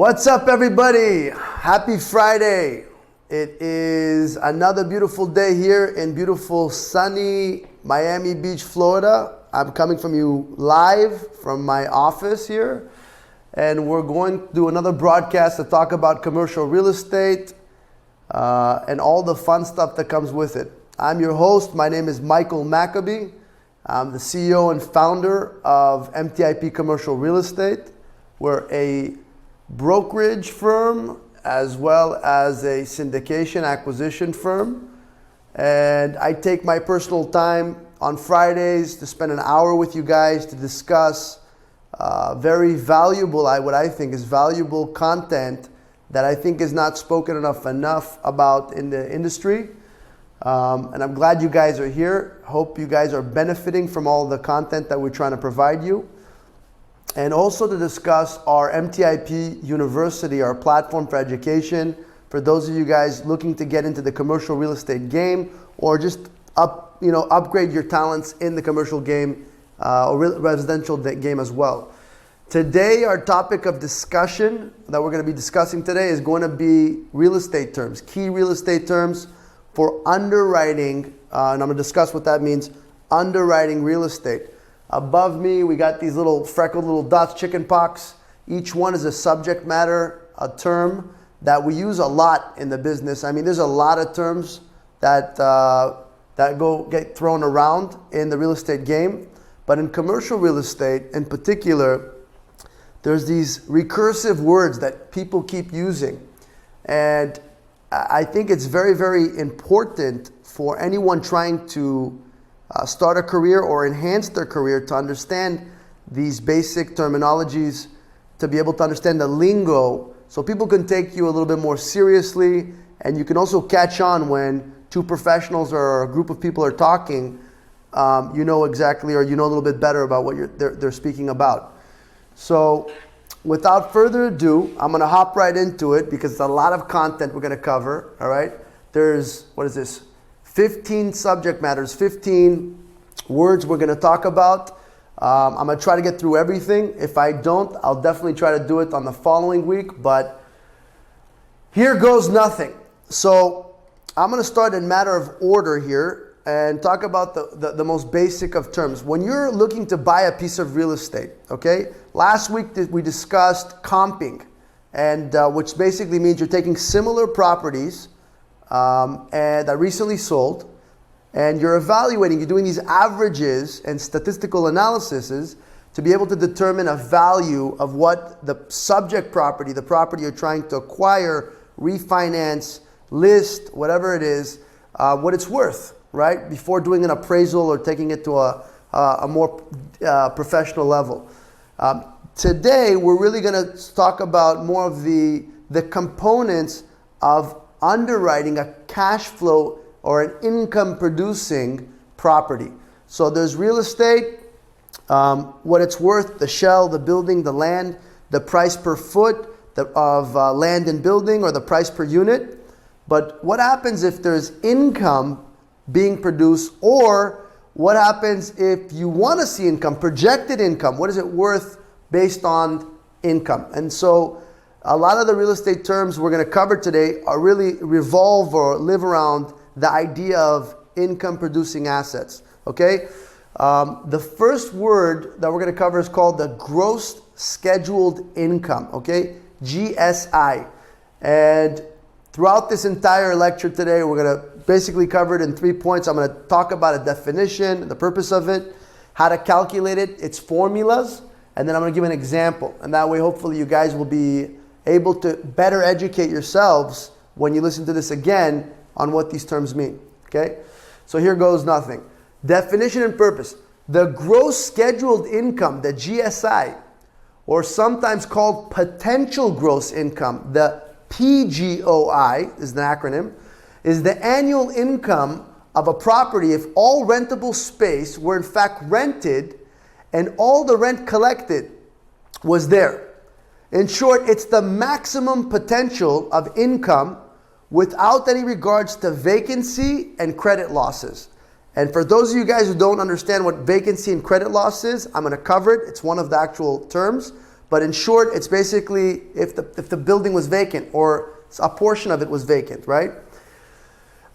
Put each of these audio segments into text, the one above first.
What's up, everybody? Happy Friday. It is another beautiful day here in beautiful sunny Miami Beach, Florida. I'm coming from you live from my office here, and we're going to do another broadcast to talk about commercial real estate and all the fun stuff that comes with it. I'm your host. My name is Michael Maccabee. I'm the CEO and founder of MTIP Commercial Real Estate. We're a brokerage firm as well as a syndication acquisition firm. And I take my personal time on Fridays to spend an hour with you guys to discuss very valuable, what I think is valuable content that I think is not spoken enough about in the industry. And I'm glad you guys are here. Hope you guys are benefiting from all the content that we're trying to provide you. And also to discuss our MTIP University, our platform for education, for those of you guys looking to get into the commercial real estate game or just upgrade your talents in the commercial game or residential game as well. Today, our topic of discussion that we're going to be discussing today is going to be real estate terms, key real estate terms for underwriting, and I'm going to discuss what that means, underwriting real estate. Above me, we got these little freckled little dots, chicken pox. Each one is a subject matter, a term that we use a lot in the business. I mean, there's a lot of terms that get thrown around in the real estate game. But in commercial real estate in particular, there's these recursive words that people keep using. And I think it's very, very important for anyone trying to start a career or enhance their career to understand these basic terminologies, to be able to understand the lingo so people can take you a little bit more seriously, and you can also catch on when two professionals or a group of people are talking, you know exactly, or you know a little bit better about what they're speaking about. So without further ado, I'm going to hop right into it because it's a lot of content we're going to cover, all right? There's, 15 subject matters, 15 words we're going to talk about. I'm going to try to get through everything. If I don't, I'll definitely try to do it on the following week, but here goes nothing. So I'm going to start in matter of order here and talk about the most basic of terms. When you're looking to buy a piece of real estate, okay? Last week we discussed comping, and which basically means you're taking similar properties and that recently sold, and you're evaluating, you're doing these averages and statistical analyses to be able to determine a value of what the subject property, the property you're trying to acquire, refinance, list, whatever it is, what it's worth, right? Before doing an appraisal or taking it to a more professional level. Today, we're really going to talk about more of the components of underwriting a cash flow or an income producing property. So there's real estate, what it's worth, the shell, the building, the land, the price per foot of land and building, or the price per unit. But what happens if there's income being produced, or what happens if you want to see income, projected income? What is it worth based on income? And so a lot of the real estate terms we're going to cover today are really revolve or live around the idea of income producing assets, okay? The first word that we're going to cover is called the gross scheduled income, okay? GSI. And throughout this entire lecture today, we're going to basically cover it in 3 points. I'm going to talk about a definition, the purpose of it, how to calculate it, its formulas, and then I'm going to give an example. And that way, hopefully, you guys will be able to better educate yourselves when you listen to this again on what these terms mean, okay? So here goes nothing. Definition and purpose. The gross scheduled income, the GSI, or sometimes called potential gross income, the PGOI is the acronym, is the annual income of a property if all rentable space were in fact rented and all the rent collected was there. In short, it's the maximum potential of income without any regards to vacancy and credit losses. And for those of you guys who don't understand what vacancy and credit loss is, I'm going to cover it. It's one of the actual terms. But in short, it's basically if the building was vacant or a portion of it was vacant, right?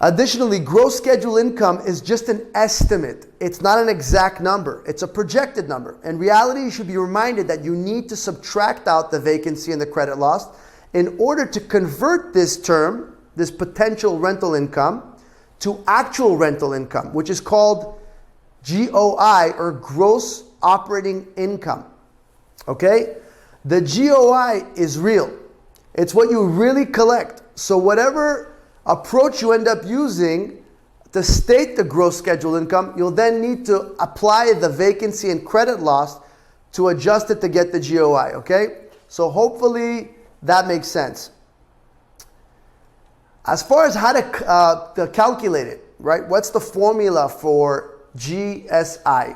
Additionally, gross scheduled income is just an estimate. It's not an exact number. It's a projected number. In reality, you should be reminded that you need to subtract out the vacancy and the credit loss in order to convert this term, this potential rental income, to actual rental income, which is called GOI, or gross operating income. Okay? The GOI is real. It's what you really collect. So whatever approach you end up using to state the gross scheduled income, you'll then need to apply the vacancy and credit loss to adjust it to get the GOI, okay? So hopefully that makes sense. As far as how to calculate it, right? What's the formula for GSI?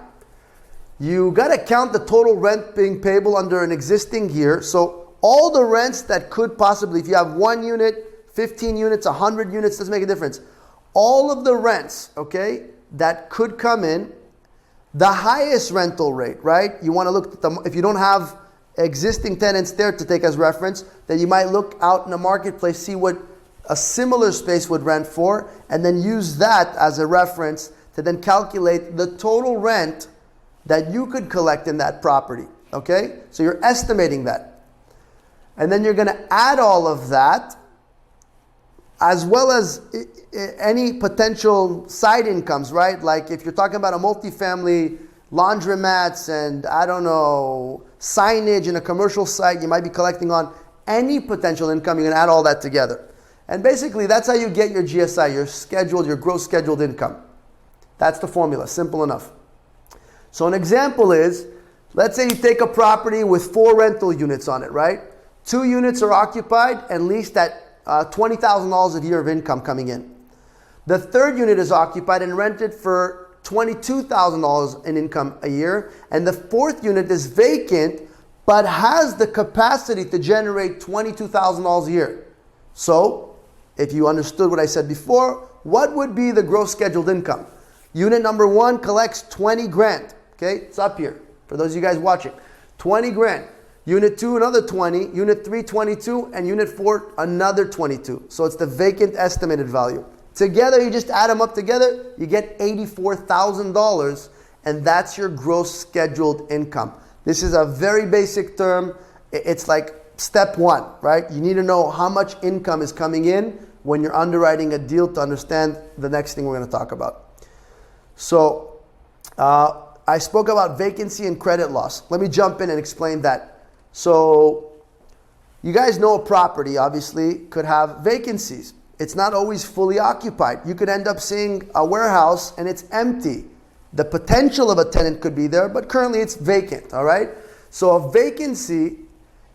You got to count the total rent being payable under an existing year. So all the rents that could possibly, if you have 1 unit, 15 units, 100 units, doesn't make a difference. All of the rents, okay, that could come in, the highest rental rate, right? You want to look at if you don't have existing tenants there to take as reference, then you might look out in the marketplace, see what a similar space would rent for, and then use that as a reference to then calculate the total rent that you could collect in that property, okay? So you're estimating that. And then you're going to add all of that, as well as any potential side incomes, right? Like if you're talking about a multifamily, laundromats and, I don't know, signage in a commercial site, you might be collecting on any potential income. You're going to add all that together. And basically, that's how you get your GSI, your gross scheduled income. That's the formula, simple enough. So an example is, let's say you take a property with 4 rental units on it, right? 2 units are occupied and leased at $20,000 a year of income coming in. The 3rd unit is occupied and rented for $22,000 in income a year. And the 4th unit is vacant, but has the capacity to generate $22,000 a year. So, if you understood what I said before, what would be the gross scheduled income? Unit number 1 collects 20 grand. Okay, it's up here for those of you guys watching. 20 grand. Unit 2, another 20. Unit 3, 22. And Unit 4, another 22. So it's the vacant estimated value. Together, you just add them up together, you get $84,000, and that's your gross scheduled income. This is a very basic term. It's like step 1, right? You need to know how much income is coming in when you're underwriting a deal to understand the next thing we're going to talk about. So, I spoke about vacancy and credit loss. Let me jump in and explain that. So, you guys know a property, obviously, could have vacancies. It's not always fully occupied. You could end up seeing a warehouse and it's empty. The potential of a tenant could be there, but currently it's vacant, all right? So a vacancy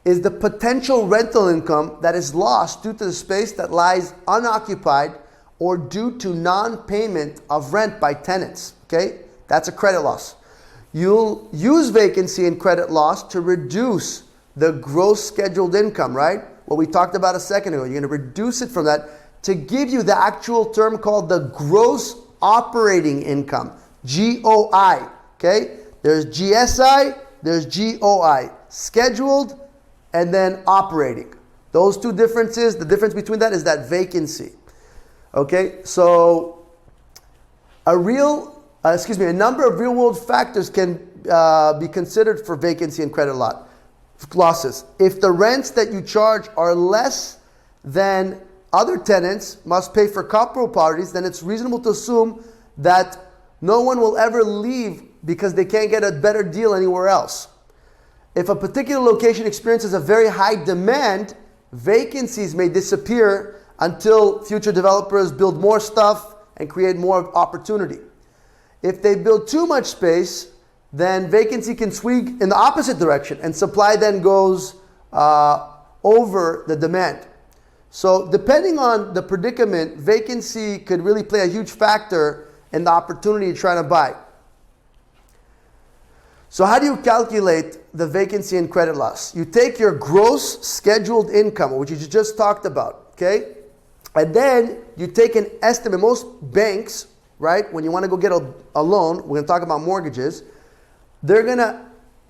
is the potential rental income that is lost due to the space that lies unoccupied or due to non-payment of rent by tenants, okay? That's a credit loss. You'll use vacancy and credit loss to reduce the gross scheduled income, right? What we talked about a second ago. You're going to reduce it from that to give you the actual term called the gross operating income, GOI, okay? There's GSI, there's GOI, scheduled, and then operating. Those two differences, the difference between that is that vacancy, okay? So a number of real-world factors can be considered for vacancy and credit losses. If the rents that you charge are less than other tenants must pay for comparable properties, then it's reasonable to assume that no one will ever leave because they can't get a better deal anywhere else. If a particular location experiences a very high demand, vacancies may disappear until future developers build more stuff and create more opportunity. If they build too much space, then vacancy can swing in the opposite direction and supply then goes over the demand. So depending on the predicament, vacancy could really play a huge factor in the opportunity you're trying to buy. So how do you calculate the vacancy and credit loss? You take your gross scheduled income, which you just talked about, okay? And then you take an estimate. Most banks, right, when you want to go get a loan, we're going to talk about mortgages, they're going to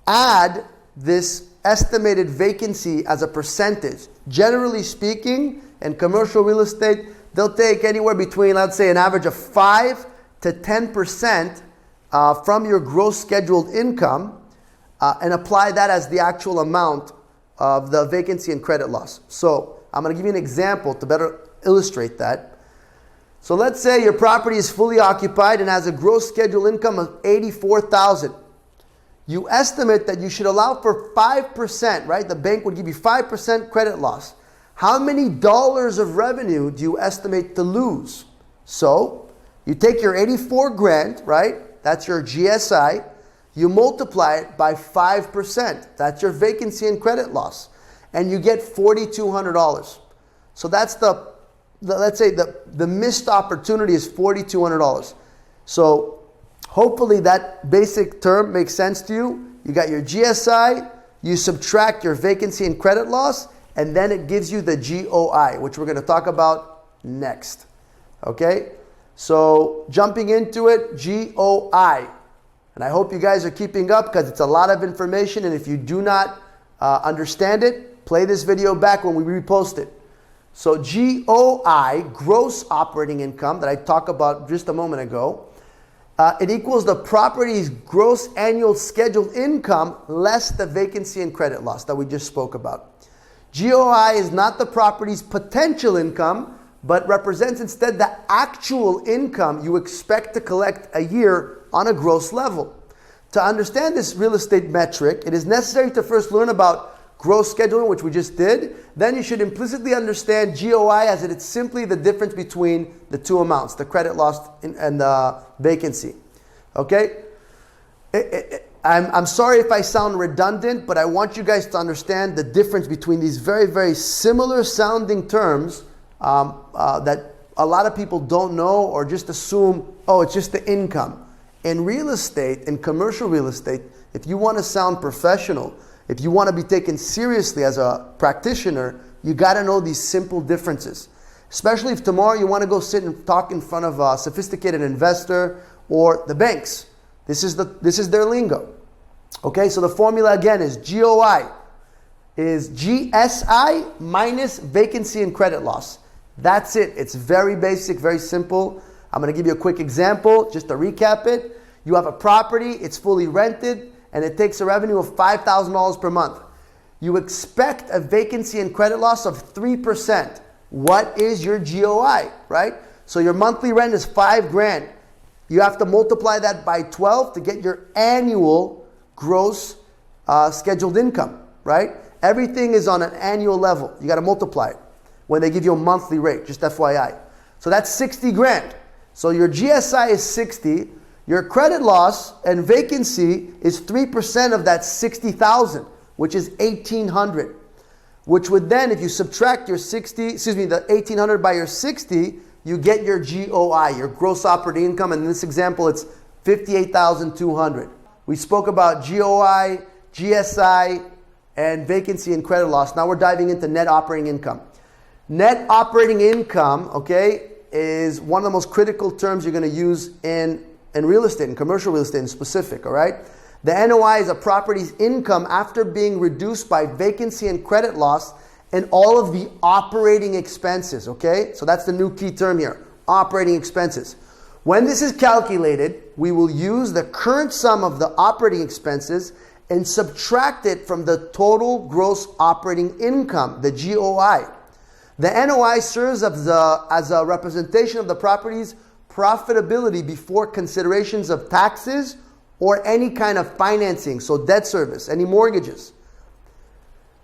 add this estimated vacancy as a percentage. Generally speaking, in commercial real estate, they'll take anywhere between, let's say, an average of 5 to 10% from your gross scheduled income and apply that as the actual amount of the vacancy and credit loss. So I'm going to give you an example to better illustrate that. So let's say your property is fully occupied and has a gross scheduled income of $84,000. You estimate that you should allow for 5%, right? The bank would give you 5% credit loss. How many dollars of revenue do you estimate to lose? So you take your 84 grand, right? That's your GSI. You multiply it by 5%. That's your vacancy and credit loss. And you get $4,200. So that's let's say the missed opportunity is $4,200. So hopefully that basic term makes sense to you. You got your GSI, you subtract your vacancy and credit loss, and then it gives you the GOI, which we're going to talk about next. Okay? So jumping into it, GOI. And I hope you guys are keeping up because it's a lot of information, and if you do not understand it, play this video back when we repost it. So GOI, gross operating income, that I talked about just a moment ago, it equals the property's gross annual scheduled income less the vacancy and credit loss that we just spoke about. GOI is not the property's potential income, but represents instead the actual income you expect to collect a year on a gross level. To understand this real estate metric, it is necessary to first learn about gross scheduling, which we just did. Then you should implicitly understand GOI as it's simply the difference between the two amounts, the credit loss and the vacancy. Okay? I'm sorry if I sound redundant, but I want you guys to understand the difference between these very, very similar sounding terms that a lot of people don't know or just assume, oh, it's just the income. In real estate, in commercial real estate, if you want to sound professional, if you want to be taken seriously as a practitioner, you got to know these simple differences. Especially if tomorrow you want to go sit and talk in front of a sophisticated investor or the banks. This is their lingo. Okay, so the formula again is GOI is GSI minus vacancy and credit loss. That's it. It's very basic, very simple. I'm going to give you a quick example just to recap it. You have a property, it's fully rented, and it takes a revenue of $5,000 per month. You expect a vacancy and credit loss of 3%. What is your GOI, right? So your monthly rent is $5,000. You have to multiply that by 12 to get your annual gross scheduled income, right? Everything is on an annual level. You got to multiply it when they give you a monthly rate, just FYI. So that's $60,000. So your GSI is 60. Your credit loss and vacancy is 3% of that 60,000, which is 1,800. Which would then, if you subtract the 1,800 by your 60, you get your GOI, your gross operating income. And in this example, it's 58,200. We spoke about GOI, GSI, and vacancy and credit loss. Now we're diving into net operating income. Net operating income, okay, is one of the most critical terms you're going to use in real estate, in commercial real estate in specific, all right? The NOI is a property's income after being reduced by vacancy and credit loss and all of the operating expenses, okay? So that's the new key term here, operating expenses. When this is calculated, we will use the current sum of the operating expenses and subtract it from the total gross operating income, the GOI. The NOI serves as a representation of the property's profitability before considerations of taxes or any kind of financing, so debt service, any mortgages.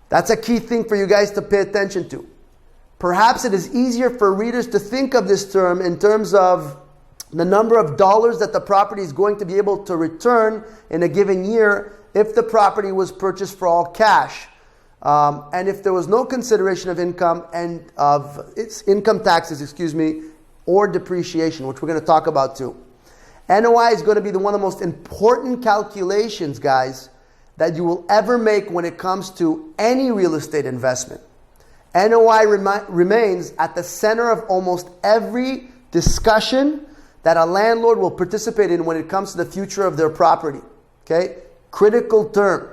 That's a key thing for you guys to pay attention to. Perhaps it is easier for readers to think of this term in terms of the number of dollars that the property is going to be able to return in a given year if the property was purchased for all cash. And if there was no consideration of income and of its income taxes, or depreciation, which we're going to talk about too. NOI is going to be one of the most important calculations, guys, that you will ever make when it comes to any real estate investment. NOI remains at the center of almost every discussion that a landlord will participate in when it comes to the future of their property. Okay? Critical term.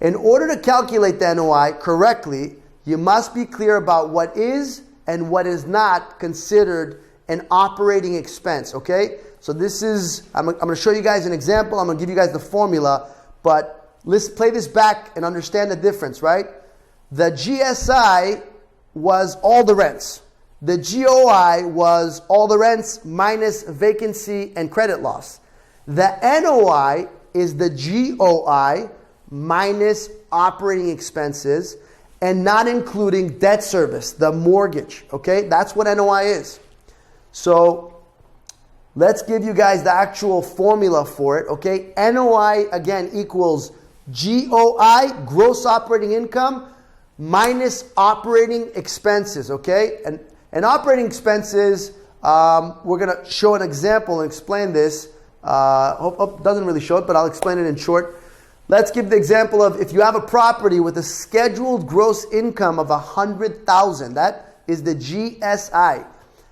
In order to calculate the NOI correctly, you must be clear about what is and what is not considered an operating expense, okay? So this is, I'm going to show you guys an example. I'm going to give you guys the formula, but let's play this back and understand the difference, right? The GSI was all the rents. The GOI was all the rents minus vacancy and credit loss. The NOI is the GOI minus operating expenses and not including debt service, the mortgage, okay? That's what NOI is. So let's give you guys the actual formula for it, okay? NOI, again, equals GOI, gross operating income, minus operating expenses, okay? And operating expenses, we're going to show an example and explain this. Doesn't really show it, but I'll explain it in short. Let's give the example of if you have a property with a scheduled gross income of $100,000, that is the GSI,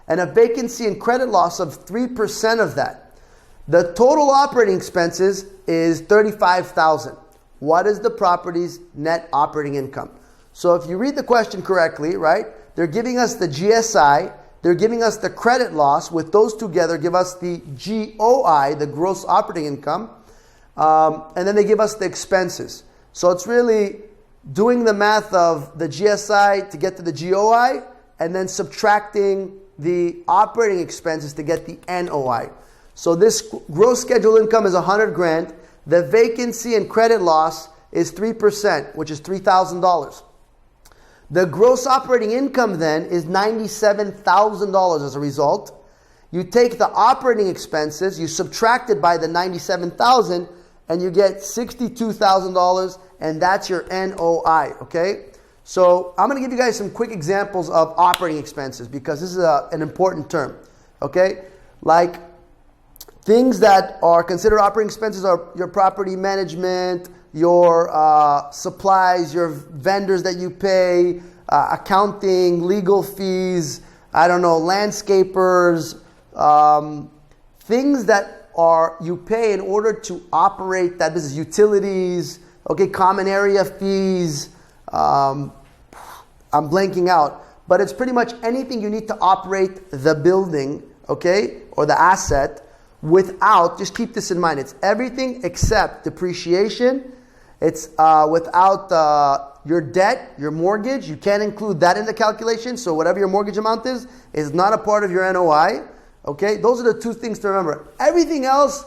and a vacancy and credit loss of 3% of that. The total operating expenses is $35,000. What is the property's net operating income? So if you read the question correctly, right, they're giving us the GSI, they're giving us the credit loss. With those together, give us the GOI, the gross operating income, and then they give us the expenses. So it's really doing the math of the GSI to get to the GOI, and then subtracting the operating expenses to get the NOI. So this gross scheduled income is $100,000. The vacancy and credit loss is 3%, which is $3,000. The gross operating income then is $97,000 as a result. You take the operating expenses, you subtract it by the $97,000, and you get $62,000, and that's your NOI, okay? So I'm going to give you guys some quick examples of operating expenses because this is an important term, okay? Like things that are considered operating expenses are your property management, your supplies, your vendors that you pay, accounting, legal fees, I don't know, landscapers, things that are you pay in order to operate that business, utilities, okay, common area fees. I'm blanking out, but it's pretty much anything you need to operate the building, okay, or the asset without, just keep this in mind, it's everything except depreciation. It's without your debt, your mortgage. You can't include that in the calculation. So whatever your mortgage amount is not a part of your NOI. Okay, those are the two things to remember. Everything else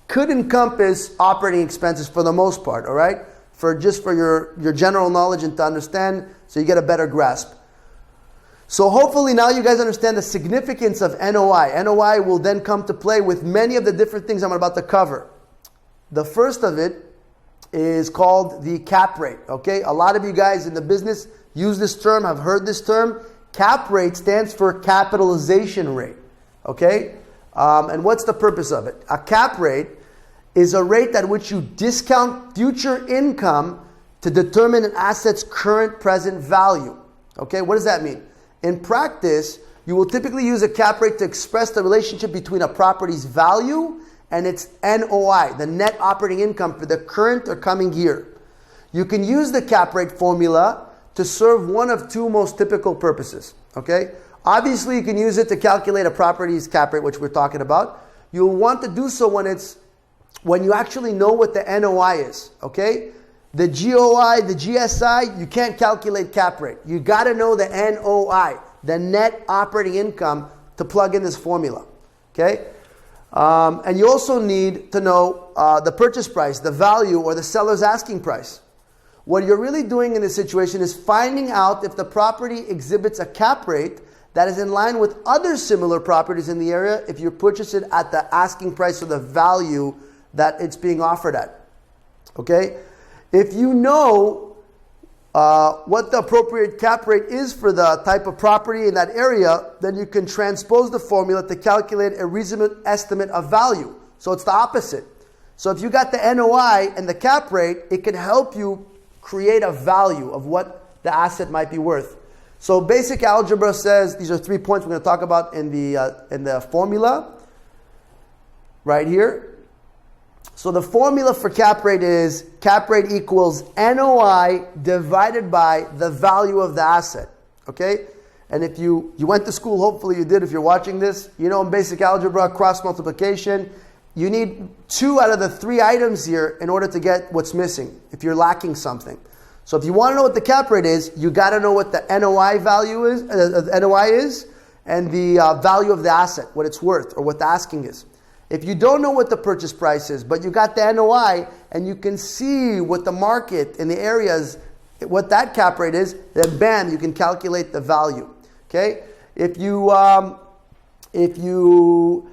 could encompass operating expenses for the most part, all right? For your general knowledge and to understand so you get a better grasp. So hopefully now you guys understand the significance of NOI. NOI will then come to play with many of the different things I'm about to cover. The first of it is called the cap rate, okay? A lot of you guys in the business use this term, have heard this term. Cap rate stands for capitalization rate, okay? And what's the purpose of it? A cap rate is a rate at which you discount future income to determine an asset's current present value, okay? What does that mean? In practice, you will typically use a cap rate to express the relationship between a property's value and its NOI, the net operating income for the current or coming year. You can use the cap rate formula to serve one of two most typical purposes, okay? Obviously, you can use it to calculate a property's cap rate, which we're talking about. You'll want to do so when you actually know what the NOI is, okay? The GOI, the GSI, you can't calculate cap rate. You got to know the NOI, the net operating income, to plug in this formula, okay? And you also need to know the purchase price, the value, or the seller's asking price. What you're really doing in this situation is finding out if the property exhibits a cap rate that is in line with other similar properties in the area if you purchase it at the asking price or the value that it's being offered at. Okay? If you know what the appropriate cap rate is for the type of property in that area, then you can transpose the formula to calculate a reasonable estimate of value. So it's the opposite. So if you got the NOI and the cap rate, it can help you create a value of what the asset might be worth. So basic algebra says, these are 3 points we're going to talk about in the formula right here. So the formula for cap rate is cap rate equals NOI divided by the value of the asset. Okay? And if you went to school, hopefully you did if you're watching this, you know in basic algebra, cross multiplication, you need 2 out of the 3 items here in order to get what's missing, if you're lacking something. So if you want to know what the cap rate is, you got to know what the NOI value is, and the value of the asset, what it's worth, or what the asking is. If you don't know what the purchase price is, but you got the NOI, and you can see what the market in the areas, what that cap rate is, then bam, you can calculate the value. Okay? If you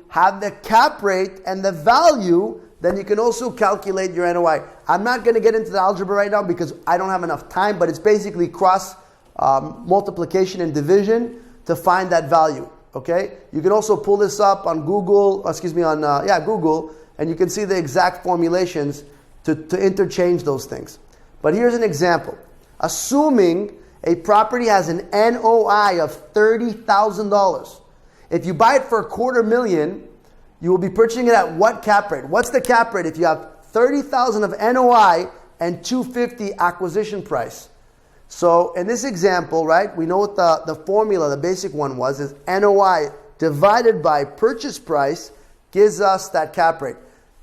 have the cap rate and the value, then you can also calculate your NOI. I'm not going to get into the algebra right now because I don't have enough time, but it's basically cross multiplication and division to find that value. Okay? You can also pull this up on Google, Google, and you can see the exact formulations to interchange those things. But here's an example. Assuming a property has an NOI of $30,000. If you buy it for $250,000, you will be purchasing it at what cap rate? What's the cap rate if you have $30,000 of NOI and $250,000 acquisition price? So in this example, right, we know what the formula, the basic one was, is NOI divided by purchase price gives us that cap rate.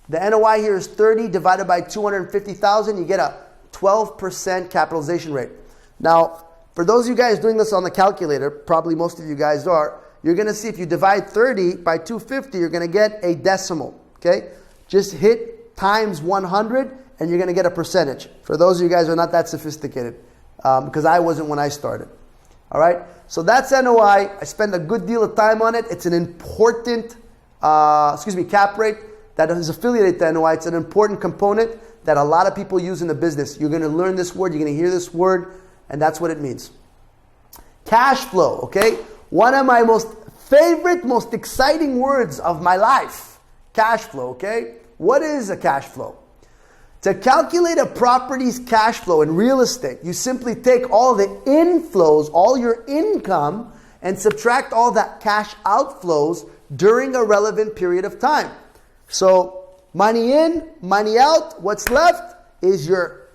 The NOI here is 30 divided by 250,000. You get a 12% capitalization rate. Now, for those of you guys doing this on the calculator, probably most of you guys are, you're going to see if you divide 30 by 250, you're going to get a decimal. Okay? Just hit times 100 and you're going to get a percentage. For those of you guys who are not that sophisticated, because I wasn't when I started. All right? So that's NOI. I spend a good deal of time on it. It's an important, cap rate that is affiliated to NOI. It's an important component that a lot of people use in the business. You're going to learn this word. You're going to hear this word. And that's what it means. Cash flow, okay? One of my most favorite, most exciting words of my life. Cash flow, okay? What is a cash flow? To calculate a property's cash flow in real estate, you simply take all the inflows, all your income, and subtract all that cash outflows during a relevant period of time. So, money in, money out, what's left is your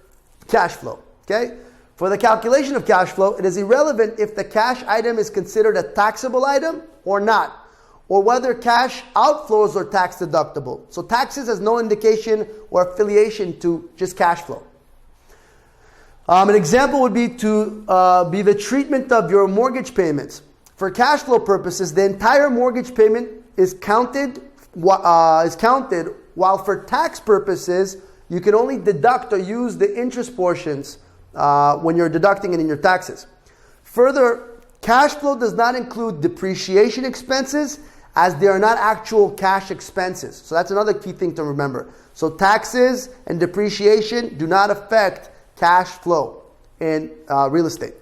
cash flow, okay? For the calculation of cash flow, it is irrelevant if the cash item is considered a taxable item or not, or whether cash outflows are tax deductible. So taxes has no indication or affiliation to just cash flow. An example would be to be the treatment of your mortgage payments. For cash flow purposes, the entire mortgage payment is counted, while for tax purposes, you can only deduct or use the interest portions when you're deducting it in your taxes. Further, cash flow does not include depreciation expenses as they are not actual cash expenses. So that's another key thing to remember. So taxes and depreciation do not affect cash flow in real estate.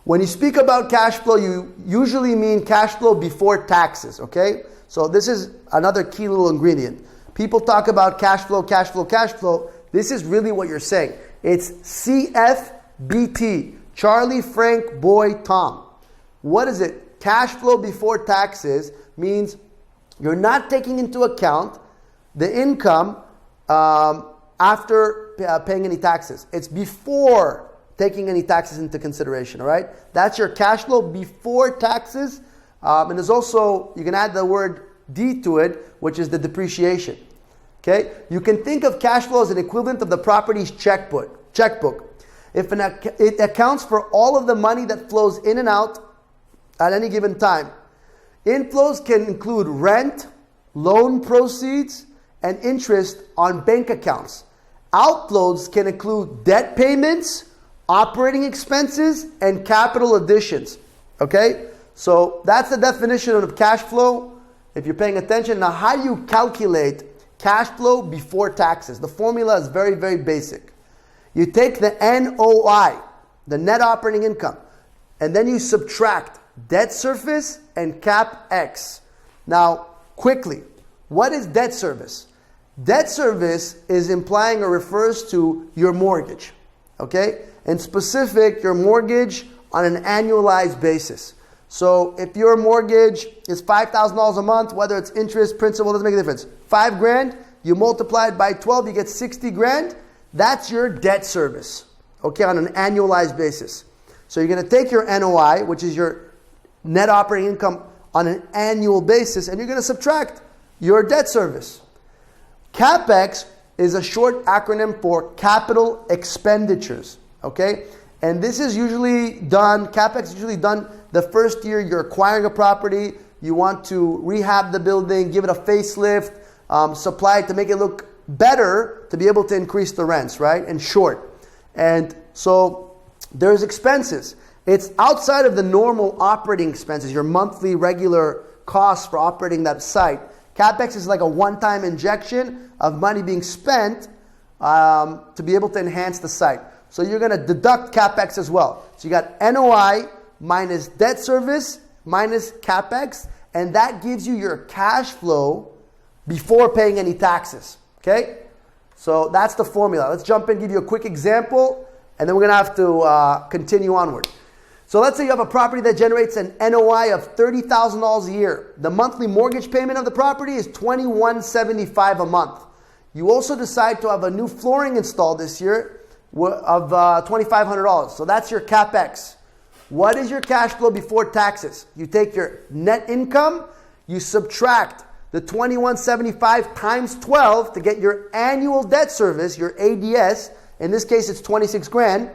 When you speak about cash flow, you usually mean cash flow before taxes, okay? So this is another key little ingredient. People talk about cash flow, cash flow, cash flow. This is really what you're saying. It's CFBT, Charlie, Frank, Boy, Tom. What is it? Cash flow before taxes means you're not taking into account the income after paying any taxes. It's before taking any taxes into consideration, all right? That's your cash flow before taxes. And there's also, you can add the word D to it, which is the depreciation. Okay? You can think of cash flow as an equivalent of the property's checkbook. It accounts for all of the money that flows in and out at any given time. Inflows can include rent, loan proceeds, and interest on bank accounts. Outflows can include debt payments, operating expenses, and capital additions. Okay? So that's the definition of cash flow if you're paying attention. Now, how do you calculate cash flow before taxes? The formula is very, very basic. You take the NOI, the net operating income, and then you subtract debt service and cap X. Now, quickly, what is debt service? Debt service is implying or refers to your mortgage, okay? In specific, your mortgage on an annualized basis. So if your mortgage is $5,000 a month, whether it's interest, principal, doesn't make a difference. $5,000, you multiply it by 12, you get 60 grand. That's your debt service, okay, on an annualized basis. So you're going to take your NOI, which is your net operating income on an annual basis, and you're going to subtract your debt service. CapEx is a short acronym for capital expenditures, okay? And this is usually done, CapEx is usually done the first year you're acquiring a property, you want to rehab the building, give it a facelift, supply it to make it look better to be able to increase the rents, right? In short. And so there's expenses. It's outside of the normal operating expenses, your monthly regular costs for operating that site. CapEx is like a one-time injection of money being spent to be able to enhance the site. So you're going to deduct CapEx as well. So you got NOI minus debt service minus CapEx, and that gives you your cash flow before paying any taxes. Okay? So that's the formula. Let's jump in, give you a quick example, and then we're going to have to continue onward. So let's say you have a property that generates an NOI of $30,000 a year. The monthly mortgage payment of the property is $2,175 a month. You also decide to have a new flooring installed this year of $2,500. So that's your CapEx. What is your cash flow before taxes? You take your net income, you subtract the $2,175 times 12 to get your annual debt service, your ADS. In this case, it's 26 grand.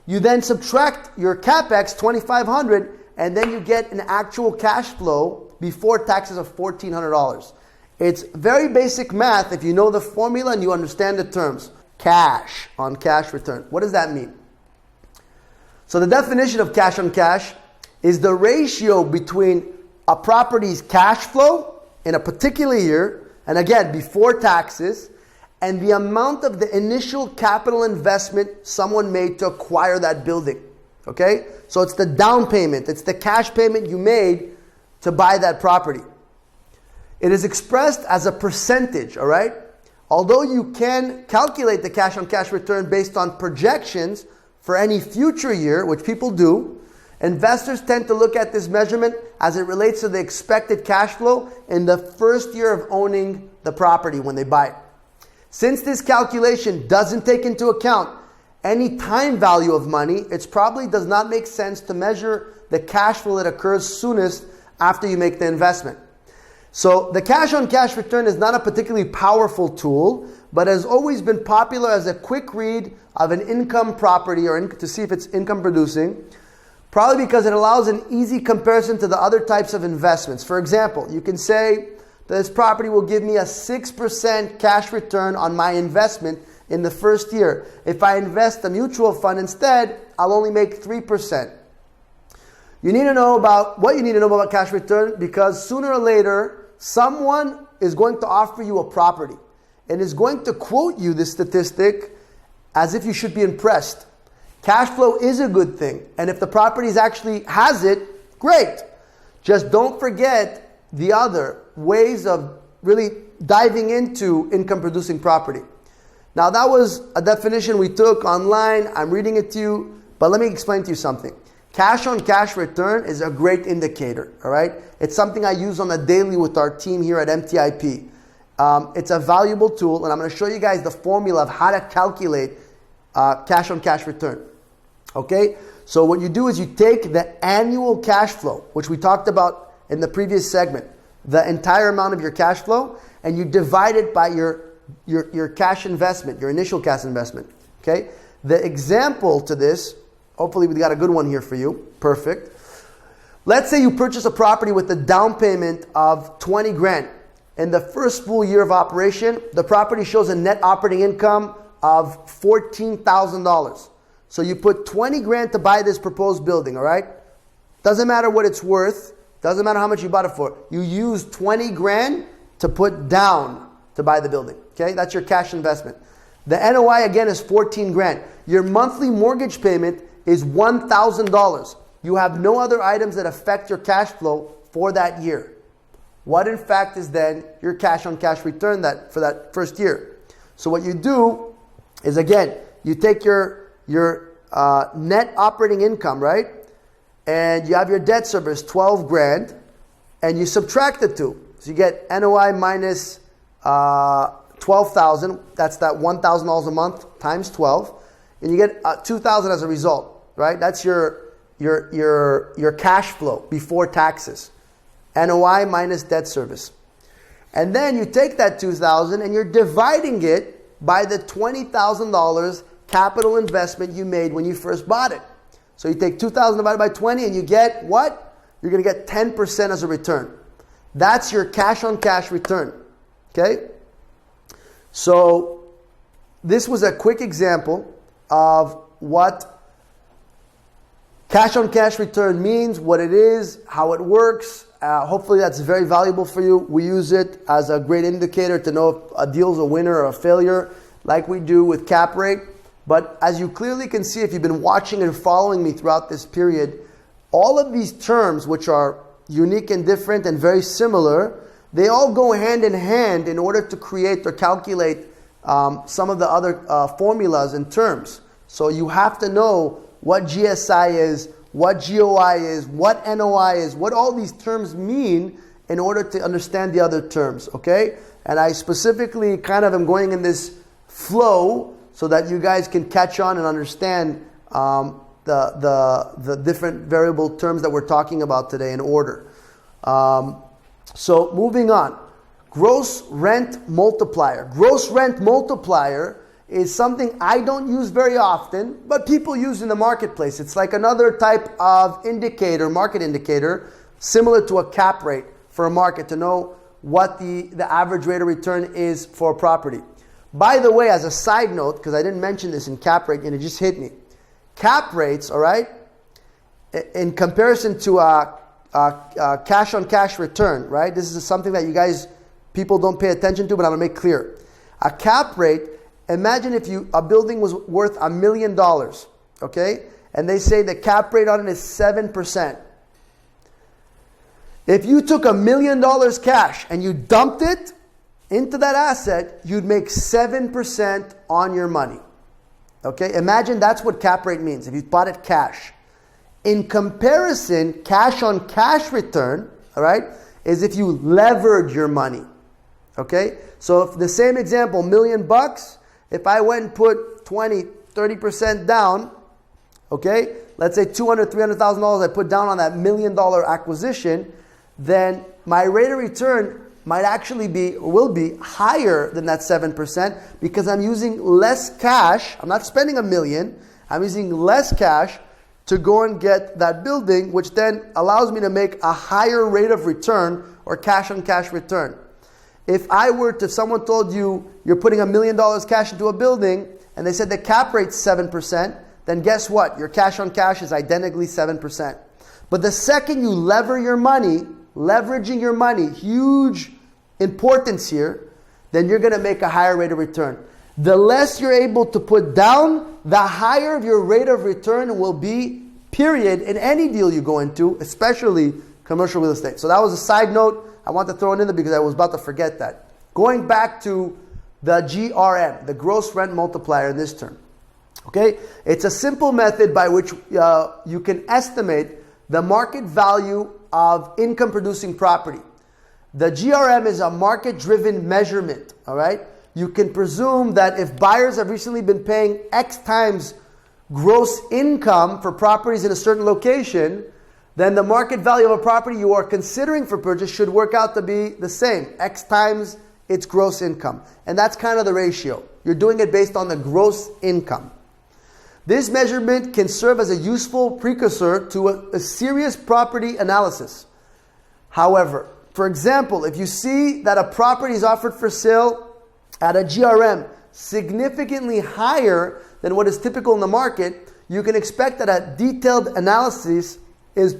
You then subtract your CapEx, $2,500, and then you get an actual cash flow before taxes of $1,400. It's very basic math if you know the formula and you understand the terms. Cash on cash return. What does that mean? So the definition of cash on cash is the ratio between a property's cash flow in a particular year, and again, before taxes, and the amount of the initial capital investment someone made to acquire that building. Okay? So it's the down payment. It's the cash payment you made to buy that property. It is expressed as a percentage, all right? Although you can calculate the cash on cash return based on projections for any future year, which people do, investors tend to look at this measurement as it relates to the expected cash flow in the first year of owning the property when they buy it. Since this calculation doesn't take into account any time value of money, it probably does not make sense to measure the cash flow that occurs soonest after you make the investment. So the cash on cash return is not a particularly powerful tool, but has always been popular as a quick read of an income property or to see if it's income producing, probably because it allows an easy comparison to the other types of investments. For example, you can say, this property will give me a 6% cash return on my investment in the first year. If I invest a mutual fund instead, I'll only make 3%. You need to know about what you need to know about cash return, because sooner or later, someone is going to offer you a property and is going to quote you this statistic as if you should be impressed. Cash flow is a good thing, and if the property actually has it, great. Just don't forget the other ways of really diving into income producing property. Now that was a definition we took online. I'm reading it to you, but let me explain to you something. Cash on cash return is a great indicator, all right? It's something I use on a daily with our team here at MTIP. It's a valuable tool, and I'm going to show you guys the formula of how to calculate cash on cash return. Okay? So what you do is you take the annual cash flow, which we talked about in the previous segment, the entire amount of your cash flow, and you divide it by your cash investment, your initial cash investment. Okay? The example to this, hopefully we got a good one here for you. Perfect. Let's say you purchase a property with a down payment of 20 grand. In the first full year of operation, the property shows a net operating income of $14,000. So you put 20 grand to buy this proposed building, all right? Doesn't matter what it's worth. Doesn't matter how much you bought it for. You use 20 grand to put down to buy the building. Okay, that's your cash investment. The NOI again is 14 grand. Your monthly mortgage payment is $1,000. You have no other items that affect your cash flow for that year. What in fact is then your cash on cash return for that first year? So what you do is, again, you take your net operating income, right? And you have your debt service, 12 grand, and you subtract the two. So you get NOI minus 12 $12,000. That's that $1,000 a month times 12, and you get $2,000 as a result, right? That's your cash flow before taxes, NOI minus debt service. And then you take that $2,000 and you're dividing it by the $20,000 capital investment you made when you first bought it. So you take $2,000 divided by 20 and you get what? You're going to get 10% as a return. That's your cash on cash return. Okay? So this was a quick example of what cash on cash return means, what it is, how it works. Hopefully that's very valuable for you. We use it as a great indicator to know if a deal is a winner or a failure, like we do with cap rate. But as you clearly can see, if you've been watching and following me throughout this period, all of these terms, which are unique and different and very similar, they all go hand in hand in order to create or calculate some of the other formulas and terms. So you have to know what GSI is, what GOI is, what NOI is, what all these terms mean in order to understand the other terms, okay? And I specifically kind of am going in this flow so that you guys can catch on and understand the different variable terms that we're talking about today in order. So moving on. Gross rent multiplier. Gross rent multiplier is something I don't use very often, but people use in the marketplace. It's like another type of indicator, market indicator, similar to a cap rate for a market to know what the average rate of return is for a property. By the way, as a side note, because I didn't mention this in cap rate and it just hit me. Cap rates, all right, in comparison to a cash on cash return, right? This is something that people don't pay attention to, but I'm going to make clear. A cap rate, imagine if a building was worth $1 million, okay? And they say the cap rate on it is 7%. If you took $1 million cash and you dumped it into that asset, you'd make 7% on your money. Okay? Imagine that's what cap rate means if you bought it cash. In comparison, cash on cash return, all right, is if you levered your money. Okay? So if the same example, $1 million, if I went and put 20, 30% down, okay, let's say $200,000, $300,000 I put down on that $1 million acquisition, then my rate of return might actually will be higher than that 7% because I'm using less cash. I'm not spending $1 million. I'm using less cash to go and get that building, which then allows me to make a higher rate of return or cash on cash return. If someone told you you're putting $1 million cash into a building and they said the cap rate's 7%, then guess what? Your cash on cash is identically 7%. But the second you leveraging your money, huge importance here, then you're going to make a higher rate of return. The less you're able to put down, the higher your rate of return will be, period, in any deal you go into, especially commercial real estate. So that was a side note. I want to throw it in there because I was about to forget that. Going back to the GRM, the gross rent multiplier in this term. Okay? It's a simple method by which you can estimate the market value of income producing property. The GRM is a market-driven measurement, all right? You can presume that if buyers have recently been paying X times gross income for properties in a certain location, then the market value of a property you are considering for purchase should work out to be the same, X times its gross income. And that's kind of the ratio. You're doing it based on the gross income. This measurement can serve as a useful precursor to a serious property analysis. However, for example, if you see that a property is offered for sale at a GRM significantly higher than what is typical in the market, you can expect that a detailed analysis is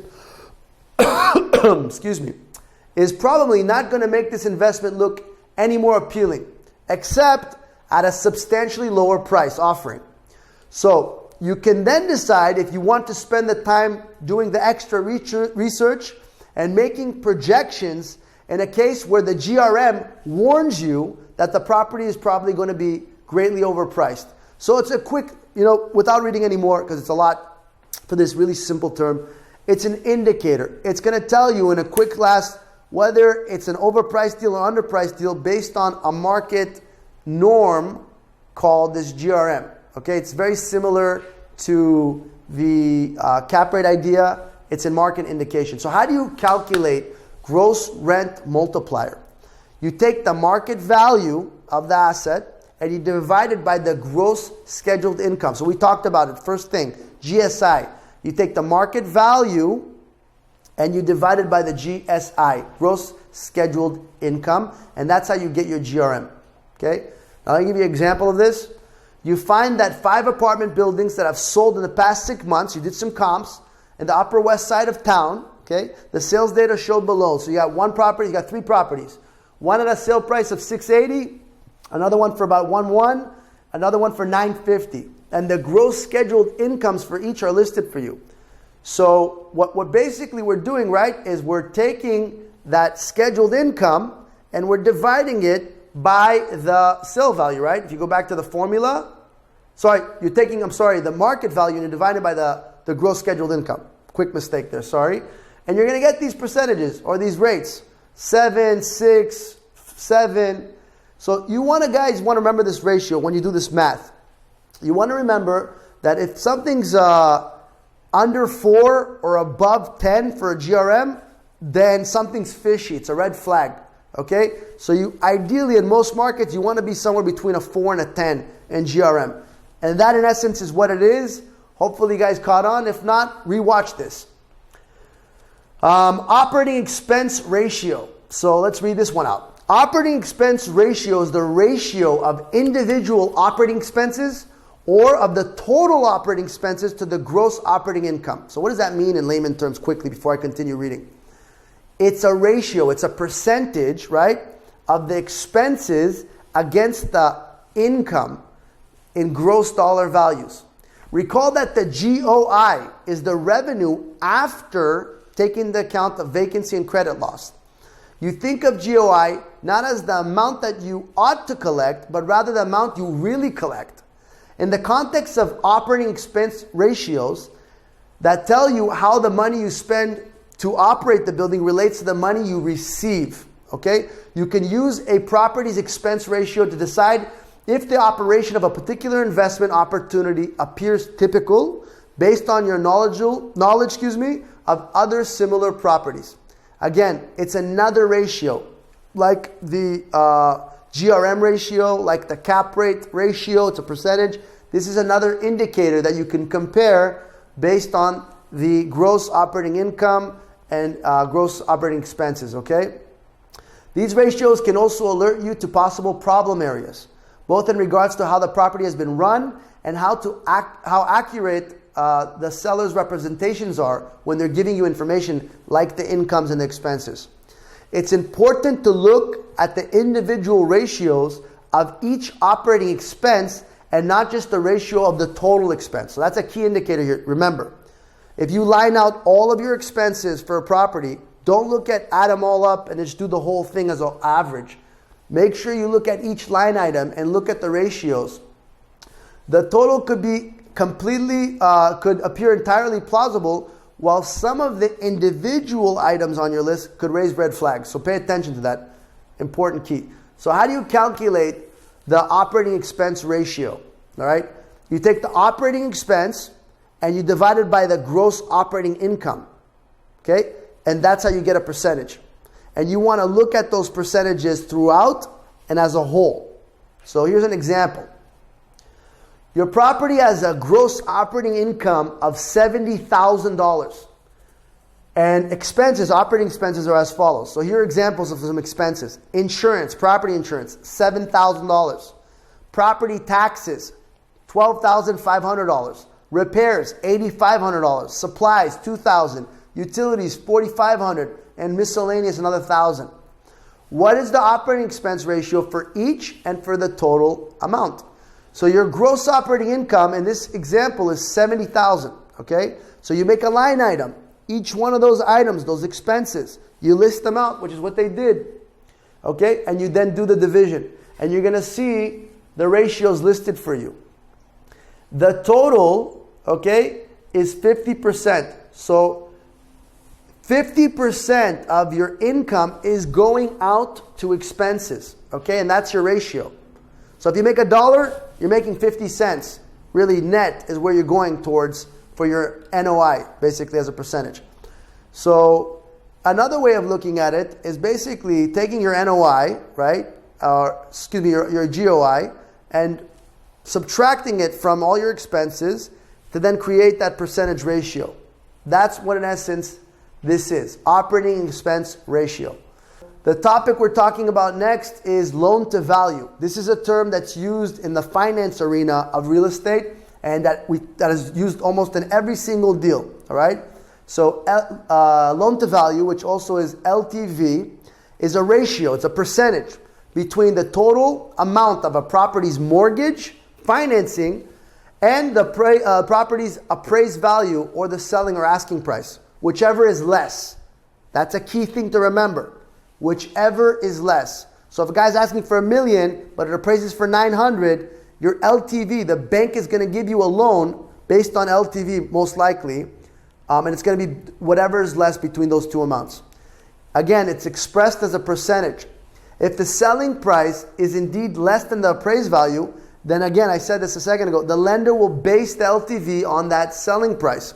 is probably not going to make this investment look any more appealing, except at a substantially lower price offering. So you can then decide if you want to spend the time doing the extra research and making projections in a case where the GRM warns you that the property is probably going to be greatly overpriced. So it's a quick, without reading any more, because it's a lot for this really simple term, it's an indicator. It's going to tell you in a quick class whether it's an overpriced deal or underpriced deal based on a market norm called this GRM. Okay, it's very similar to the cap rate idea. It's in market indication. So how do you calculate gross rent multiplier? You take the market value of the asset and you divide it by the gross scheduled income. So we talked about it. First thing, GSI. You take the market value and you divide it by the GSI, gross scheduled income, and that's how you get your GRM. Okay? Now I'll give you an example of this. You find that 5 apartment buildings that have sold in the past 6 months, you did some comps, in the Upper West Side of town, okay? The sales data showed below. So you got one property, you got 3 properties. One at a sale price of $680, another one for about $1,100, another one for $950. And the gross scheduled incomes for each are listed for you. So what basically we're doing, right, is we're taking that scheduled income and we're dividing it by the sale value, right? If you go back to the formula, the market value and you're dividing it by the gross scheduled income. Quick mistake there, sorry. And you're going to get these percentages or these rates. 7, 6, 7. So you want to remember this ratio when you do this math. You want to remember that if something's under 4 or above 10 for a GRM, then something's fishy. It's a red flag. Okay? So you ideally in most markets you want to be somewhere between a 4 and a 10 in GRM. And that in essence is what it is. Hopefully you guys caught on. If not, rewatch this. Operating expense ratio. So let's read this one out. Operating expense ratio is the ratio of individual operating expenses or of the total operating expenses to the gross operating income. So what does that mean in layman terms quickly before I continue reading? It's a ratio, it's a percentage, right, of the expenses against the income in gross dollar values. Recall that the GOI is the revenue after taking into account of vacancy and credit loss. You think of GOI not as the amount that you ought to collect, but rather the amount you really collect. In the context of operating expense ratios that tell you how the money you spend to operate the building relates to the money you receive. Okay? You can use a property's expense ratio to decide if the operation of a particular investment opportunity appears typical based on your knowledge of other similar properties. Again, it's another ratio, like the GRM ratio, like the cap rate ratio, it's a percentage. This is another indicator that you can compare based on the gross operating income and gross operating expenses, okay? These ratios can also alert you to possible problem areas, both in regards to how the property has been run and how accurate the seller's representations are when they're giving you information like the incomes and the expenses. It's important to look at the individual ratios of each operating expense and not just the ratio of the total expense. So that's a key indicator here. Remember, if you line out all of your expenses for a property, don't add them all up and just do the whole thing as an average. Make sure you look at each line item and look at the ratios. The total could be could appear entirely plausible, while some of the individual items on your list could raise red flags. So pay attention to that important key. So how do you calculate the operating expense ratio? All right, you take the operating expense and you divide it by the gross operating income. Okay, and that's how you get a percentage. And you want to look at those percentages throughout and as a whole. So here's an example. Your property has a gross operating income of $70,000. And operating expenses are as follows. So here are examples of some expenses. Insurance, property insurance, $7,000. Property taxes, $12,500. Repairs, $8,500. Supplies, $2,000. Utilities, $4,500. And miscellaneous, another $1,000. What is the operating expense ratio for each and for the total amount? So your gross operating income in this example is $70,000. Okay? So you make a line item. Each one of those items, those expenses, you list them out, which is what they did. Okay? And you then do the division. And you're going to see the ratios listed for you. The total, okay, is 50%. So 50% of your income is going out to expenses. Okay? And that's your ratio. So So if you make $1, you're making 50 cents. Really net is where you're going towards for your NOI, basically as a percentage. So another way of looking at it is basically taking your NOI, right? Your GOI, and subtracting it from all your expenses to then create that percentage ratio. That's what in essence this is, operating expense ratio. The topic we're talking about next is loan to value. This is a term that's used in the finance arena of real estate and that is used almost in every single deal, all right? So loan to value, which also is LTV, is a ratio, it's a percentage between the total amount of a property's mortgage, financing, and the property's appraised value or the selling or asking price, whichever is less. That's a key thing to remember. Whichever is less. So if a guy's asking for $1 million, but it appraises for 900, your LTV, the bank is going to give you a loan based on LTV most likely, and it's going to be whatever is less between those two amounts. Again, it's expressed as a percentage. If the selling price is indeed less than the appraised value, then again, I said this a second ago, the lender will base the LTV on that selling price.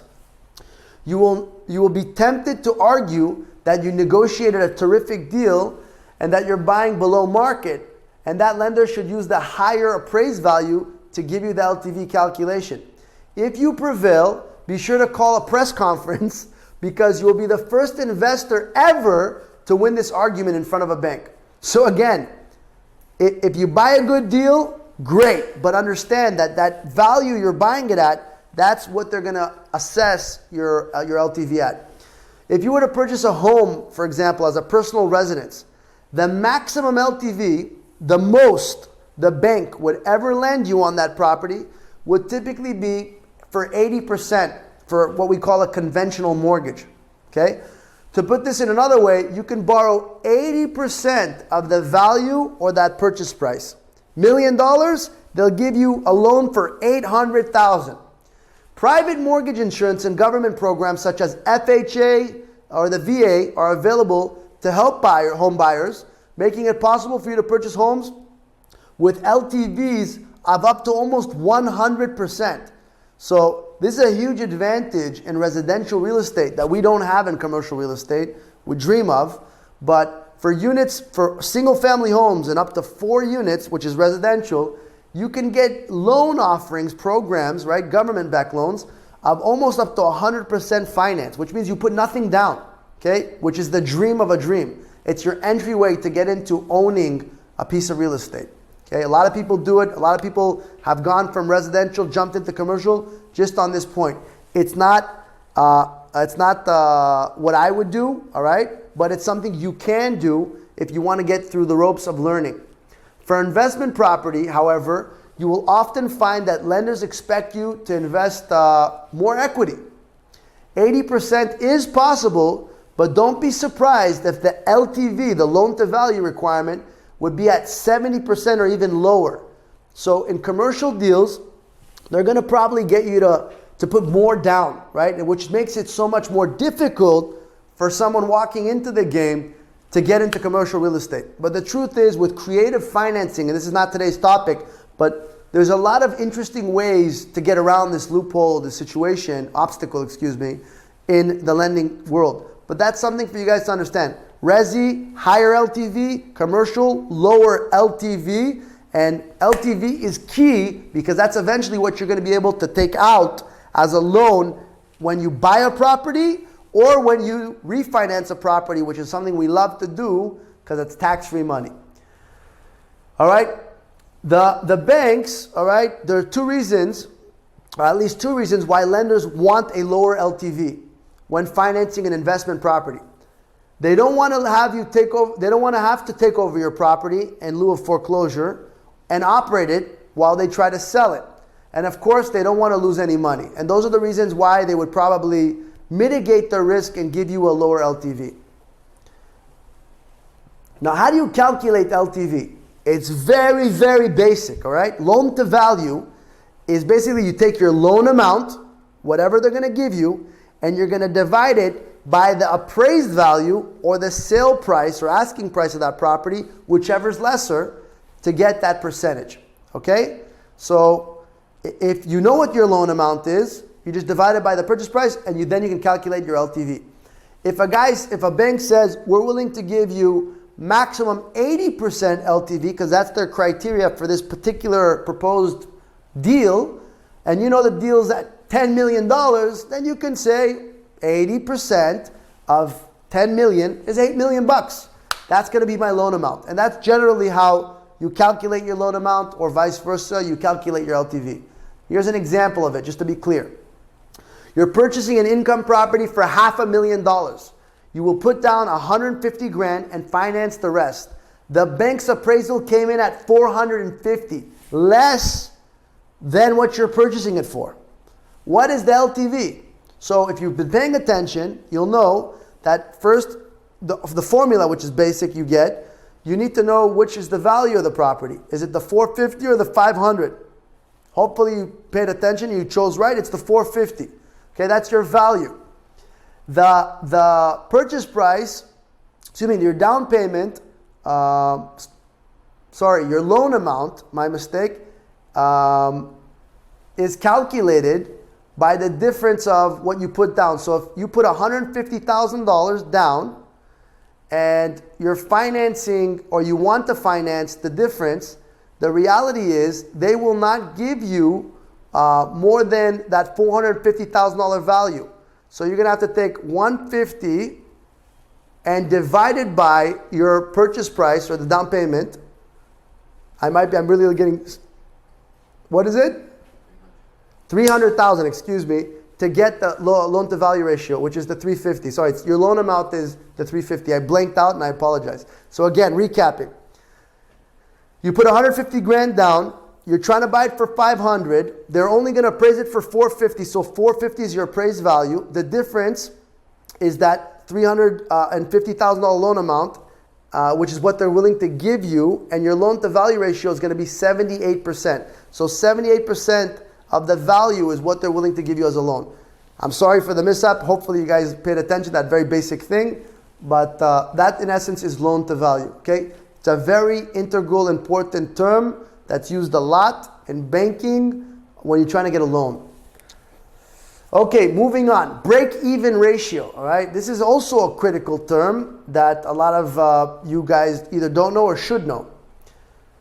You will be tempted to argue that you negotiated a terrific deal and that you're buying below market, and that lender should use the higher appraised value to give you the LTV calculation. If you prevail, be sure to call a press conference because you will be the first investor ever to win this argument in front of a bank. So again, if you buy a good deal, great, but understand that that value you're buying it at, that's what they're going to assess your LTV at. If you were to purchase a home, for example, as a personal residence, the maximum LTV, the most the bank would ever lend you on that property would typically be for 80% for what we call a conventional mortgage. Okay? To put this in another way, you can borrow 80% of the value or that purchase price. $1 million, they'll give you a loan for $800,000. Private mortgage insurance and government programs such as FHA or the VA are available to help home buyers, making it possible for you to purchase homes with LTVs of up to almost 100%. So this is a huge advantage in residential real estate that we don't have in commercial real estate. We dream of, but for units, for single family homes and up to 4 units, which is residential, you can get loan offerings, programs, right, government-backed loans, of almost up to 100% finance, which means you put nothing down, okay, which is the dream of a dream. It's your entryway to get into owning a piece of real estate. Okay, a lot of people do it. A lot of people have gone from residential, jumped into commercial, just on this point. It's not what I would do, all right, but it's something you can do if you want to get through the ropes of learning. For investment property, however, you will often find that lenders expect you to invest more equity. 80% is possible, but don't be surprised if the LTV, the loan-to-value requirement, would be at 70% or even lower. So in commercial deals, they're going to probably get you to put more down, right? Which makes it so much more difficult for someone walking into the game to get into commercial real estate. But the truth is, with creative financing, and this is not today's topic, but there's a lot of interesting ways to get around this loophole, this obstacle, in the lending world. But that's something for you guys to understand. Resi, higher LTV, commercial, lower LTV, and LTV is key because that's eventually what you're going to be able to take out as a loan when you buy a property or when you refinance a property, which is something we love to do because it's tax-free money. All right? The banks, all right, there are 2 reasons, or at least 2 reasons why lenders want a lower LTV when financing an investment property. They don't want to have you take over, they don't want to have to take over your property in lieu of foreclosure and operate it while they try to sell it. And of course, they don't want to lose any money. And those are the reasons why they would probably mitigate the risk and give you a lower LTV. Now, how do you calculate LTV? It's very, very basic, all right? Loan to value is basically you take your loan amount, whatever they're going to give you, and you're going to divide it by the appraised value or the sale price or asking price of that property, whichever is lesser, to get that percentage. Okay? So if you know what your loan amount is, you just divide it by the purchase price, and then you can calculate your LTV. If a bank says, we're willing to give you maximum 80% LTV, because that's their criteria for this particular proposed deal, and you know the deal's at $10 million, then you can say 80% of 10 million is $8 million. That's going to be my loan amount. And that's generally how you calculate your loan amount, or vice versa, you calculate your LTV. Here's an example of it, just to be clear. You're purchasing an income property for $500,000. You will put down 150 grand and finance the rest. The bank's appraisal came in at 450, less than what you're purchasing it for. What is the LTV? So if you've been paying attention, you'll know that first, the formula, which is basic, you need to know which is the value of the property. Is it the 450 or the 500? Hopefully you paid attention, you chose right, it's the 450. Okay, that's your value. The purchase price, your down payment, your loan amount, my mistake, is calculated by the difference of what you put down. So if you put $150,000 down and you're financing, or you want to finance the difference, the reality is they will not give you more than that $450,000 value. So you're going to have to take 150 and divide it by your purchase price, or the down payment. I'm really getting, what is it? 300,000, excuse me, to get the loan to value ratio, which is the 350. Sorry, your loan amount is the 350. I blanked out and I apologize. So again, recapping. You put 150 grand down. You're trying to buy it for 500. They're only going to appraise it for 450. So 450 is your appraised value. The difference is that $350,000 loan amount, which is what they're willing to give you, and your loan to value ratio is going to be 78%. So 78% of the value is what they're willing to give you as a loan. I'm sorry for the mishap. Hopefully you guys paid attention to that very basic thing. But that in essence is loan to value. Okay, it's a very integral, important term that's used a lot in banking when you're trying to get a loan. Okay, moving on. Break-even ratio. All right, this is also a critical term that a lot of you guys either don't know or should know.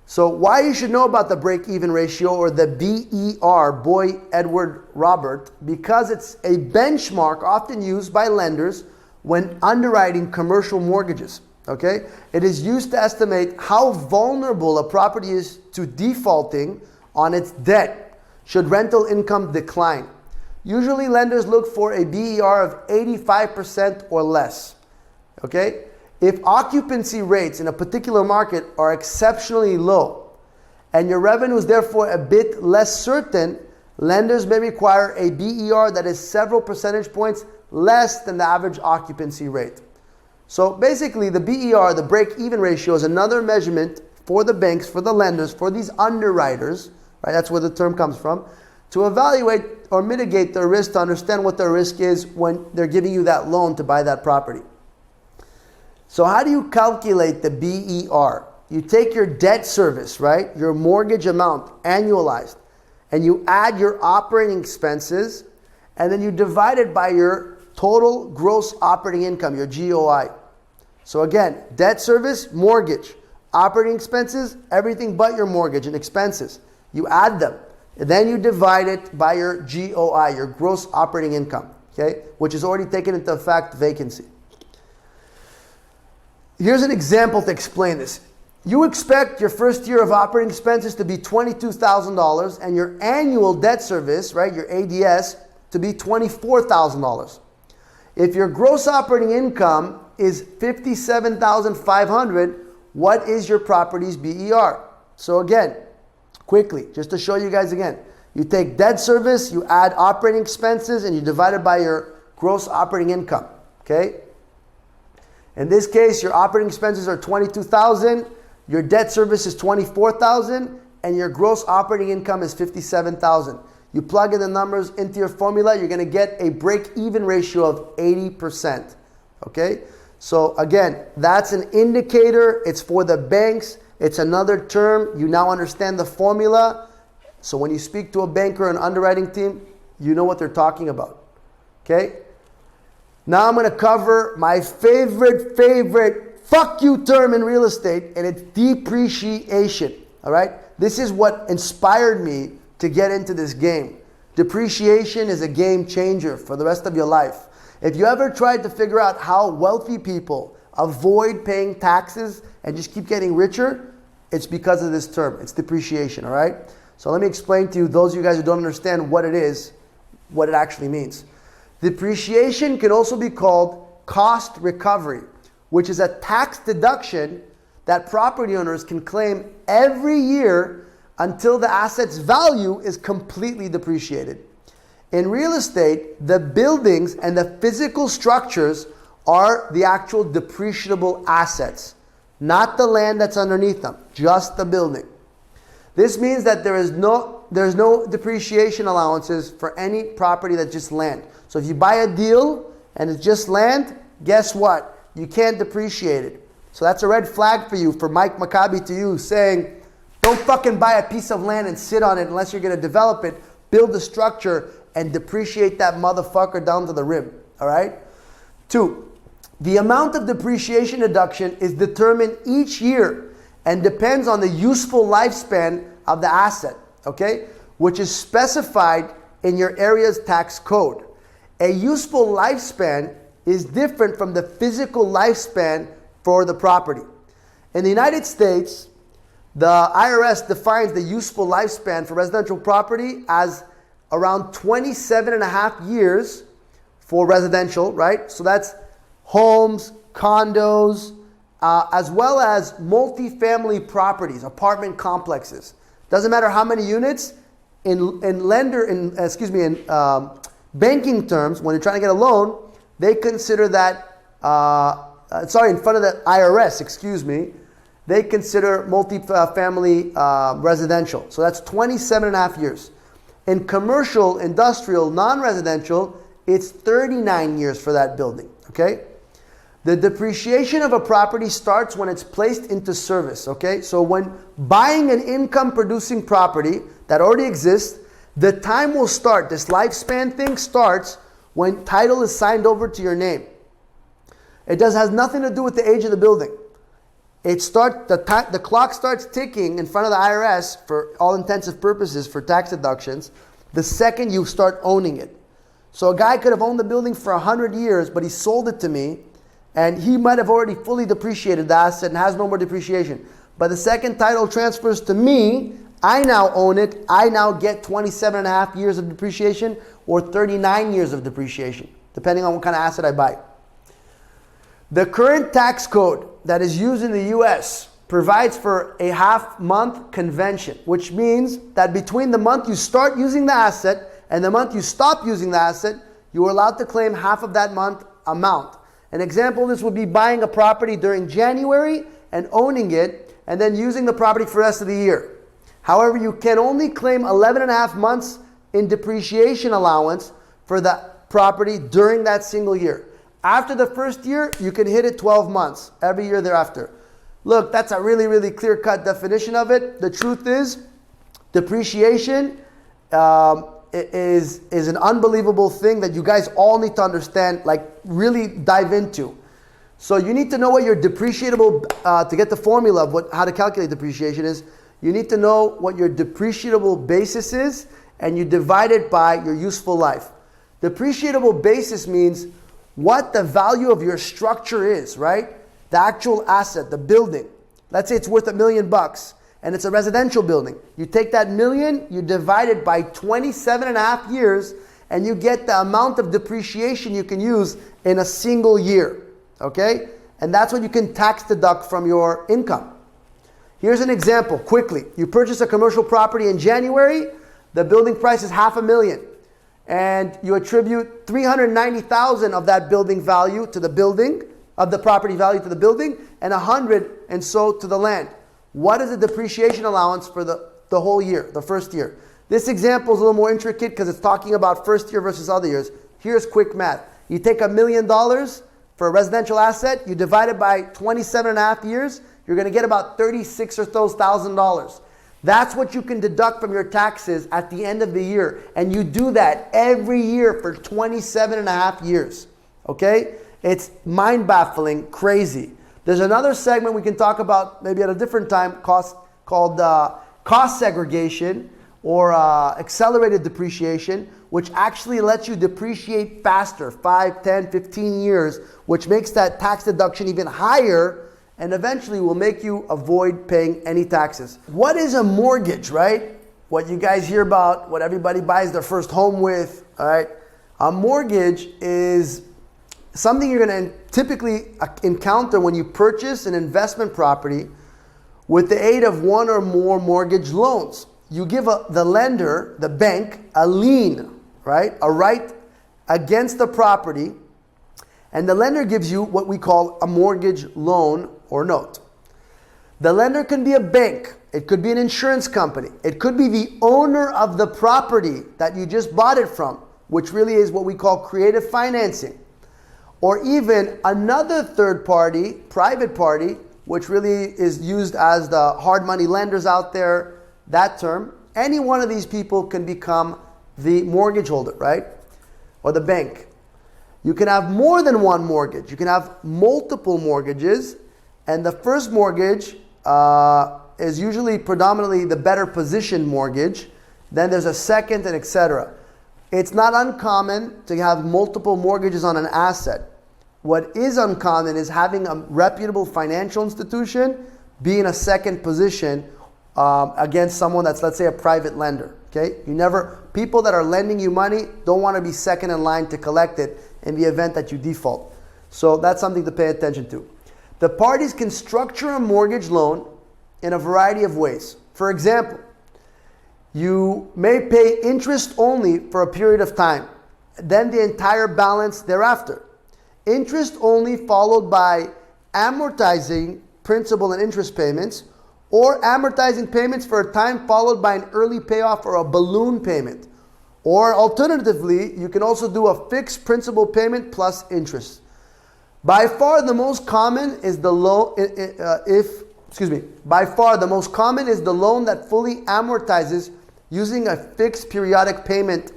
So why you should know about the break-even ratio, or the BER, Boy Edward Robert, because it's a benchmark often used by lenders when underwriting commercial mortgages. Okay? It is used to estimate how vulnerable a property is to defaulting on its debt should rental income decline. Usually lenders look for a BER of 85% or less. Okay? If occupancy rates in a particular market are exceptionally low and your revenue is therefore a bit less certain, lenders may require a BER that is several percentage points less than the average occupancy rate. So basically the BER, the break-even ratio, is another measurement for the banks, for the lenders, for these underwriters, right? That's where the term comes from, to evaluate or mitigate their risk, to understand what their risk is when they're giving you that loan to buy that property. So how do you calculate the BER? You take your debt service, right? Your mortgage amount, annualized, and you add your operating expenses, and then you divide it by your total gross operating income, your GOI. So again, debt service, mortgage, operating expenses, everything but your mortgage and expenses. You add them, and then you divide it by your GOI, your gross operating income, okay? Which is already taken into effect vacancy. Here's an example to explain this. You expect your first year of operating expenses to be $22,000 and your annual debt service, right, your ADS, to be $24,000. If your gross operating income is $57,500, what is your property's BER? So again, quickly, just to show you guys again, you take debt service, you add operating expenses, and you divide it by your gross operating income, okay? In this case, your operating expenses are $22,000, your debt service is $24,000, and your gross operating income is $57,000. You plug in the numbers into your formula, you're going to get a break-even ratio of 80%. Okay? So again, that's an indicator. It's for the banks. It's another term. You now understand the formula. So when you speak to a banker or an underwriting team, you know what they're talking about. Okay? Now I'm going to cover my favorite fuck you term in real estate, and it's depreciation. All right? This is what inspired me to get into this game. Depreciation is a game changer for the rest of your life. If you ever tried to figure out how wealthy people avoid paying taxes and just keep getting richer, it's because of this term. It's depreciation, all right? So let me explain to you, those of you guys who don't understand what it is, what it actually means. Depreciation can also be called cost recovery, which is a tax deduction that property owners can claim every year until the asset's value is completely depreciated. In real estate, the buildings and the physical structures are the actual depreciable assets, not the land that's underneath them, just the building. This means that there's no depreciation allowances for any property that's just land. So if you buy a deal and it's just land, guess what? You can't depreciate it. So that's a red flag for you, for Mike Maccabi to you, saying, don't fucking buy a piece of land and sit on it unless you're going to develop it, build the structure, and depreciate that motherfucker down to the rim. All right? 2, the amount of depreciation deduction is determined each year and depends on the useful lifespan of the asset, okay? Which is specified in your area's tax code. A useful lifespan is different from the physical lifespan for the property. In the United States, the IRS defines the useful lifespan for residential property as around 27 and a half years for residential, right? So that's homes, condos, as well as multifamily properties, apartment complexes. Doesn't matter how many units. In banking terms, when you're trying to get a loan, they consider that, in front of the IRS, they consider multifamily residential. So that's 27 and a half years. In commercial, industrial, non-residential, it's 39 years for that building, okay? The depreciation of a property starts when it's placed into service, okay? So when buying an income-producing property that already exists, the time will start, this lifespan thing starts when title is signed over to your name. It has nothing to do with the age of the building. The clock starts ticking in front of the IRS for all intensive purposes for tax deductions the second you start owning it. So a guy could have owned the building for 100 years, but he sold it to me, and he might have already fully depreciated the asset and has no more depreciation. But the second title transfers to me, I now own it, I now get 27 and a half years of depreciation or 39 years of depreciation, depending on what kind of asset I buy. The current tax code that is used in the US provides for a half-month convention, which means that between the month you start using the asset and the month you stop using the asset, you are allowed to claim half of that month amount. An example of this would be buying a property during January and owning it and then using the property for the rest of the year. However, you can only claim 11 and a half months in depreciation allowance for the property during that single year. After the first year, you can hit it 12 months, every year thereafter. Look, that's a really, really clear-cut definition of it. The truth is, depreciation is an unbelievable thing that you guys all need to understand, like really dive into. So you need to know what your depreciable, to get the formula of how to calculate depreciation is, you need to know what your depreciable basis is, and you divide it by your useful life. Depreciable basis means what the value of your structure is, right? The actual asset, the building. Let's say it's worth $1 million and it's a residential building. You take that million, you divide it by 27 and a half years, and you get the amount of depreciation you can use in a single year, okay? And that's what you can tax deduct from your income. Here's an example, quickly. You purchase a commercial property in January, the building price is $500,000. And you attribute $390,000 of that building value to the building, of the property value to the building, and $100,000 and so to the land. What is the depreciation allowance for the whole year, the first year? This example is a little more intricate because it's talking about first year versus other years. Here's quick math. You take $1 million for a residential asset, you divide it by 27 and a half years, you're going to get about $36,000. That's what you can deduct from your taxes at the end of the year. And you do that every year for 27 and a half years. Okay? It's mind-baffling, crazy. There's another segment we can talk about maybe at a different time called cost segregation or accelerated depreciation, which actually lets you depreciate faster, 5, 10, 15 years, which makes that tax deduction even higher and eventually will make you avoid paying any taxes. What is a mortgage, right? What you guys hear about, what everybody buys their first home with, all right? A mortgage is something you're going to typically encounter when you purchase an investment property with the aid of one or more mortgage loans. You give the lender, the bank, a lien, right? A right against the property, and the lender gives you what we call a mortgage loan or note. The lender can be a bank. It could be an insurance company. It could be the owner of the property that you just bought it from, which really is what we call creative financing. Or even another third party, private party, which really is used as the hard money lenders out there, that term. Any one of these people can become the mortgage holder, right? Or the bank. You can have more than one mortgage. You can have multiple mortgages. And the first mortgage is usually predominantly the better positioned mortgage. Then there's a second and etc. It's not uncommon to have multiple mortgages on an asset. What is uncommon is having a reputable financial institution be in a second position against someone that's, let's say, a private lender. Okay? People that are lending you money don't want to be second in line to collect it in the event that you default. So that's something to pay attention to. The parties can structure a mortgage loan in a variety of ways. For example, you may pay interest only for a period of time, then the entire balance thereafter. Interest only followed by amortizing principal and interest payments, or amortizing payments for a time followed by an early payoff or a balloon payment. Or alternatively, you can also do a fixed principal payment plus interest. By far the most common is the loan that fully amortizes using a fixed periodic payment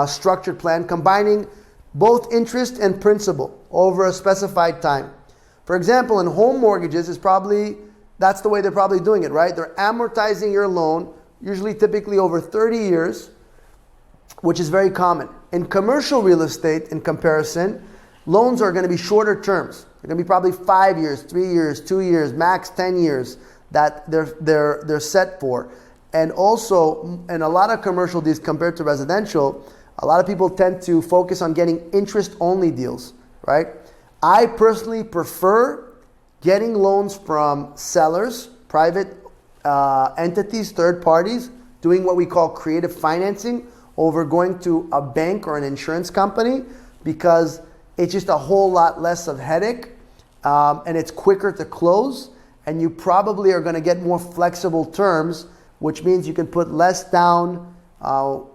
structured plan combining both interest and principal over a specified time. For example, in home mortgages that's the way they're probably doing it, right? They're amortizing your loan, usually typically over 30 years, which is very common. In commercial real estate, in comparison, loans are going to be shorter terms. They're going to be probably 5 years, 3 years, 2 years, max 10 years that they're set for. And also, in a lot of commercial deals compared to residential, a lot of people tend to focus on getting interest-only deals, right? I personally prefer getting loans from sellers, private entities, third parties, doing what we call creative financing over going to a bank or an insurance company because it's just a whole lot less of headache and it's quicker to close, and you probably are going to get more flexible terms, which means you can put less down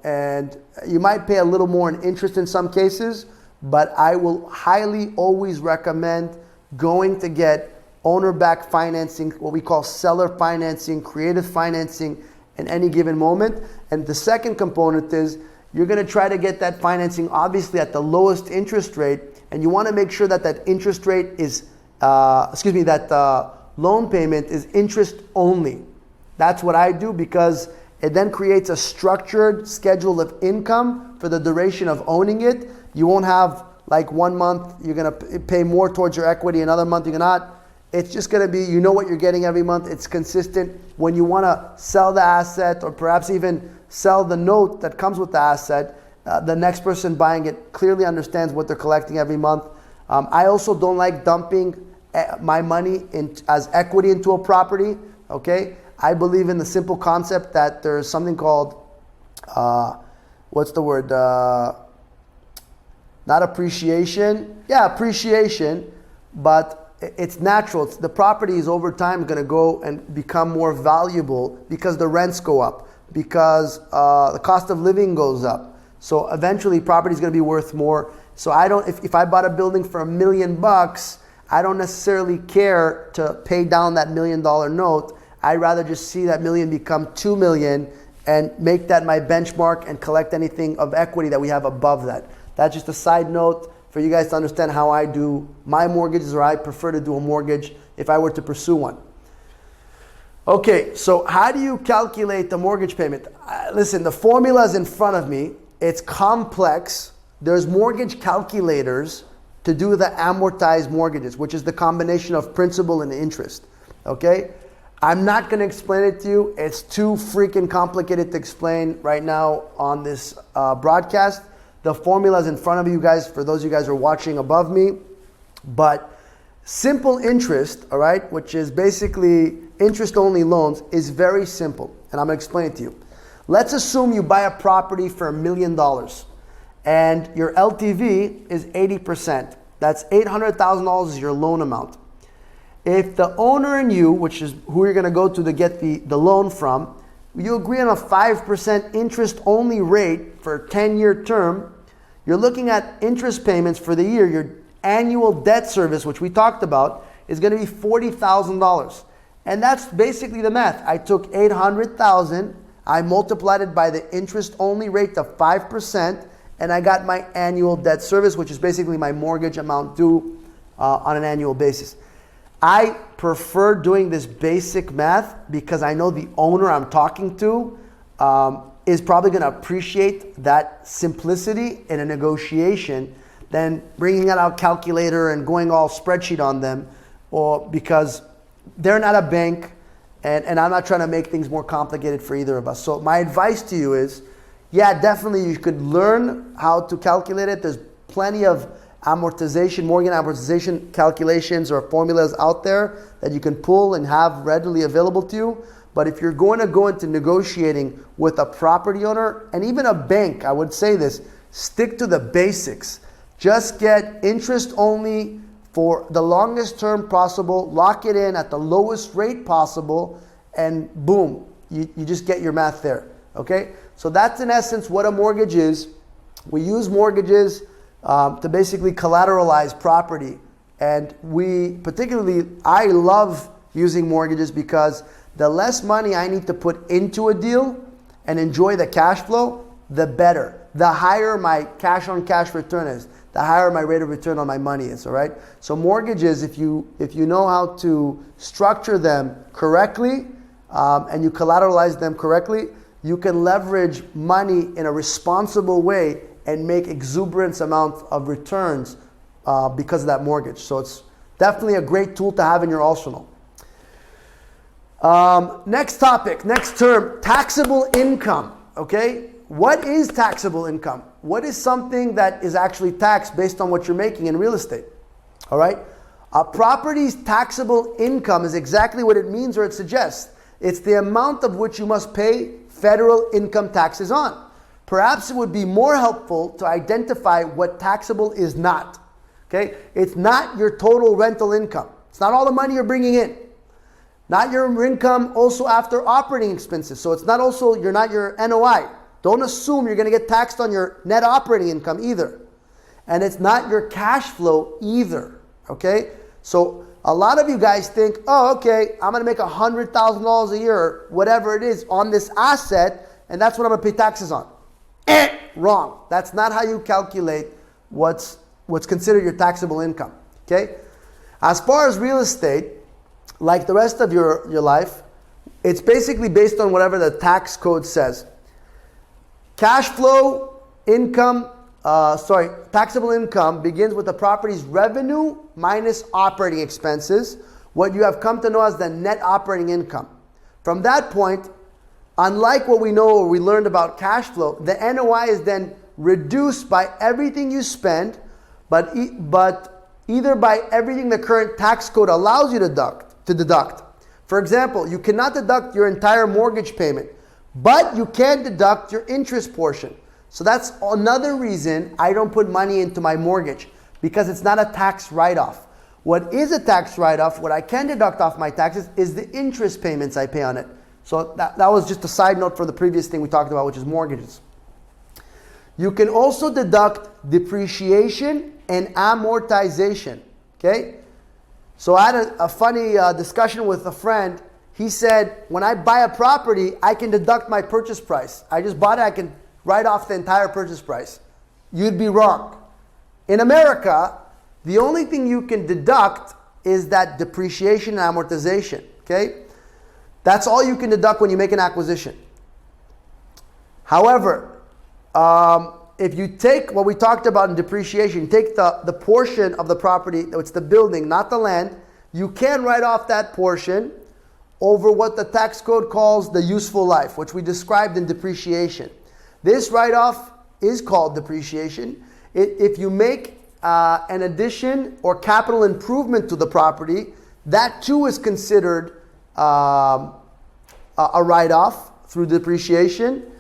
and you might pay a little more in interest in some cases, but I will highly always recommend going to get owner-backed financing, what we call seller financing, creative financing in any given moment. And the second component is you're going to try to get that financing obviously at the lowest interest rate, and you want to make sure that that interest rate is, loan payment is interest only. That's what I do because it then creates a structured schedule of income for the duration of owning it. You won't have like 1 month you're going to pay more towards your equity, another month you're not. It's just going to be, you know what you're getting every month. It's consistent. When you want to sell the asset or perhaps even sell the note that comes with the asset, the next person buying it clearly understands what they're collecting every month. I also don't like dumping my money as equity into a property. Okay, I believe in the simple concept that there's something called, not appreciation. Yeah, appreciation, but it's natural. The property is over time going to go and become more valuable because the rents go up, because the cost of living goes up. So eventually property is going to be worth more. So if I bought a building for $1 million, I don't necessarily care to pay down that $1 million note. I'd rather just see that million become 2 million and make that my benchmark and collect anything of equity that we have above that. That's just a side note for you guys to understand how I do my mortgages, or I prefer to do a mortgage if I were to pursue one. Okay, so how do you calculate the mortgage payment? Listen, the formula is in front of me. It's complex. There's mortgage calculators to do the amortized mortgages, which is the combination of principal and interest. Okay? I'm not going to explain it to you. It's too freaking complicated to explain right now on this broadcast. The formula is in front of you guys, for those of you guys who are watching above me. But simple interest, all right, which is basically interest-only loans, is very simple. And I'm going to explain it to you. Let's assume you buy a property for $1 million and your LTV is 80%. That's $800,000 is your loan amount. If the owner and you, which is who you're going to go to get the loan from, you agree on a 5% interest-only rate for a 10-year term, you're looking at interest payments for the year. Your annual debt service, which we talked about, is going to be $40,000. And that's basically the math. I took $800,000, I multiplied it by the interest-only rate of 5%, and I got my annual debt service, which is basically my mortgage amount due on an annual basis. I prefer doing this basic math because I know the owner I'm talking to is probably going to appreciate that simplicity in a negotiation than bringing out a calculator and going all spreadsheet on them, or because they're not a bank and I'm not trying to make things more complicated for either of us. So my advice to you is, yeah, definitely you could learn how to calculate it. There's plenty of mortgage amortization calculations or formulas out there that you can pull and have readily available to you. But if you're going to go into negotiating with a property owner and even a bank, I would say this, stick to the basics. Just get interest only for the longest term possible, lock it in at the lowest rate possible, and boom, you just get your math there, okay? So that's in essence what a mortgage is. We use mortgages to basically collateralize property. And I love using mortgages because the less money I need to put into a deal and enjoy the cash flow, the better. The higher my cash on cash return is, the higher my rate of return on my money is, all right? So mortgages, if you know how to structure them correctly and you collateralize them correctly, you can leverage money in a responsible way and make exuberant amounts of returns because of that mortgage. So it's definitely a great tool to have in your arsenal. Next topic, next term, taxable income, okay? What is taxable income? What is something that is actually taxed based on what you're making in real estate? All right? A property's taxable income is exactly what it means or it suggests. It's the amount of which you must pay federal income taxes on. Perhaps it would be more helpful to identify what taxable is not. Okay? It's not your total rental income. It's not all the money you're bringing in. Not your income also after operating expenses. So it's not also, you're not your NOI. Don't assume you're going to get taxed on your net operating income either. And it's not your cash flow either. Okay? So a lot of you guys think, oh, okay, I'm going to make $100,000 a year, whatever it is, on this asset, and that's what I'm going to pay taxes on. Wrong. That's not how you calculate what's considered your taxable income. Okay? As far as real estate, like the rest of your life, it's basically based on whatever the tax code says. Cash flow income, taxable income begins with the property's revenue minus operating expenses, what you have come to know as the net operating income. From that point, unlike what we know or we learned about cash flow, the NOI is then reduced by everything you spend, but either by everything the current tax code allows you to deduct. For example, you cannot deduct your entire mortgage payment, but you can deduct your interest portion. So that's another reason I don't put money into my mortgage, because it's not a tax write-off. What is a tax write-off, what I can deduct off my taxes, is the interest payments I pay on it. So that was just a side note for the previous thing we talked about, which is mortgages. You can also deduct depreciation and amortization. Okay? So I had a funny discussion with a friend. He said, when I buy a property, I can deduct my purchase price. I just bought it, I can write off the entire purchase price. You'd be wrong. In America, the only thing you can deduct is that depreciation and amortization, okay? That's all you can deduct when you make an acquisition. However, if you take what we talked about in depreciation, take the portion of the property, it's the building, not the land, you can write off that portion over what the tax code calls the useful life, which we described in depreciation. This write-off is called depreciation. If you make an addition or capital improvement to the property, that too is considered a write-off through depreciation.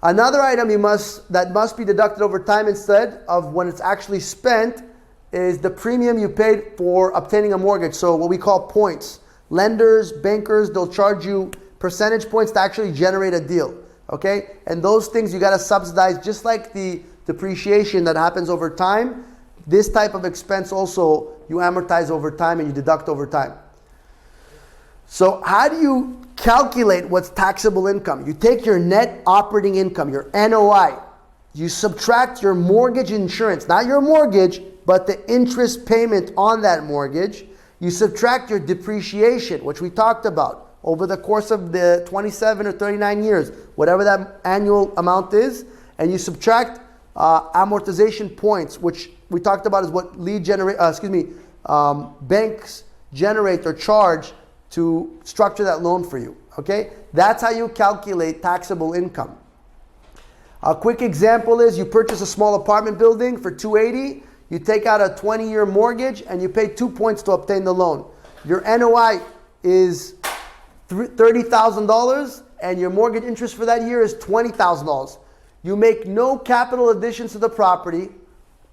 Another item that must be deducted over time instead of when it's actually spent is the premium you paid for obtaining a mortgage. So what we call points. Lenders, bankers, they'll charge you percentage points to actually generate a deal. Okay? And those things you got to subsidize, just like the depreciation that happens over time. This type of expense also you amortize over time and you deduct over time. So how do you calculate what's taxable income? You take your net operating income, your NOI. You subtract your mortgage insurance, not your mortgage, but the interest payment on that mortgage. You subtract your depreciation, which we talked about, over the course of the 27 or 39 years, whatever that annual amount is, and you subtract amortization points, which we talked about is what banks generate or charge to structure that loan for you. Okay, that's how you calculate taxable income. A quick example is you purchase a small apartment building for $280. You take out a 20-year mortgage and you pay 2 points to obtain the loan. Your NOI is $30,000 and your mortgage interest for that year is $20,000. You make no capital additions to the property.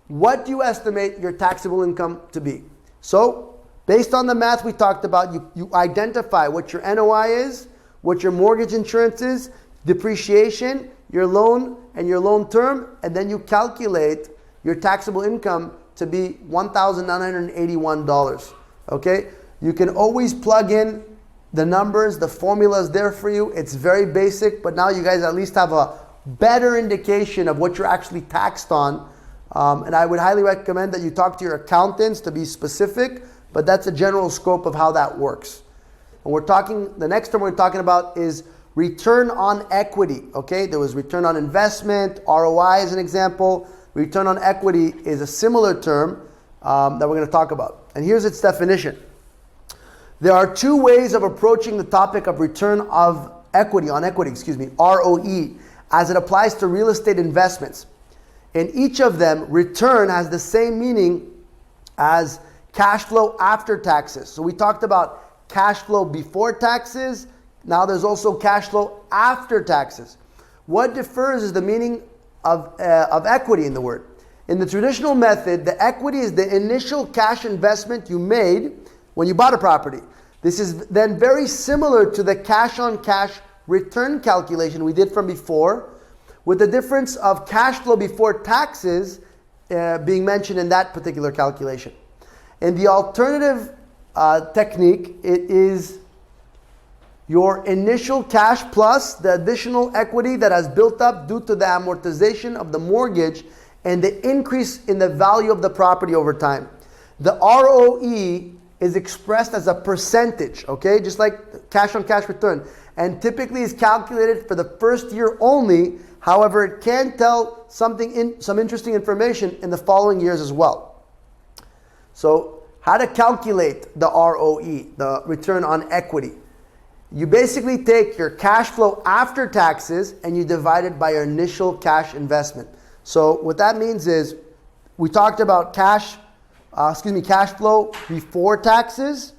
What do you estimate your taxable income to be? So, based on the math we talked about, you identify what your NOI is, what your mortgage insurance is, depreciation, your loan and your loan term, and then you calculate your taxable income to be $1,981. Okay? You can always plug in the numbers, the formula is there for you. It's very basic, but now you guys at least have a better indication of what you're actually taxed on. And I would highly recommend that you talk to your accountants to be specific, but that's a general scope of how that works. And the next term we're talking about is return on equity. Okay? There was return on investment, ROI as an example. Return on equity is a similar term that we're going to talk about. And here's its definition. There are two ways of approaching the topic of return on equity, ROE, as it applies to real estate investments. In each of them, return has the same meaning as cash flow after taxes. So we talked about cash flow before taxes. Now there's also cash flow after taxes. What differs is the meaning of equity in the word. In the traditional method, the equity is the initial cash investment you made when you bought a property. This is then very similar to the cash-on-cash return calculation we did from before, with the difference of cash flow before taxes being mentioned in that particular calculation. In the alternative technique, it is your initial cash plus the additional equity that has built up due to the amortization of the mortgage and the increase in the value of the property over time. The ROE is expressed as a percentage, okay? Just like cash on cash return. And typically is calculated for the first year only. However, it can tell some interesting information in the following years as well. So, how to calculate the ROE, the return on equity? You basically take your cash flow after taxes and you divide it by your initial cash investment. So what that means is, we talked about cash flow before taxes.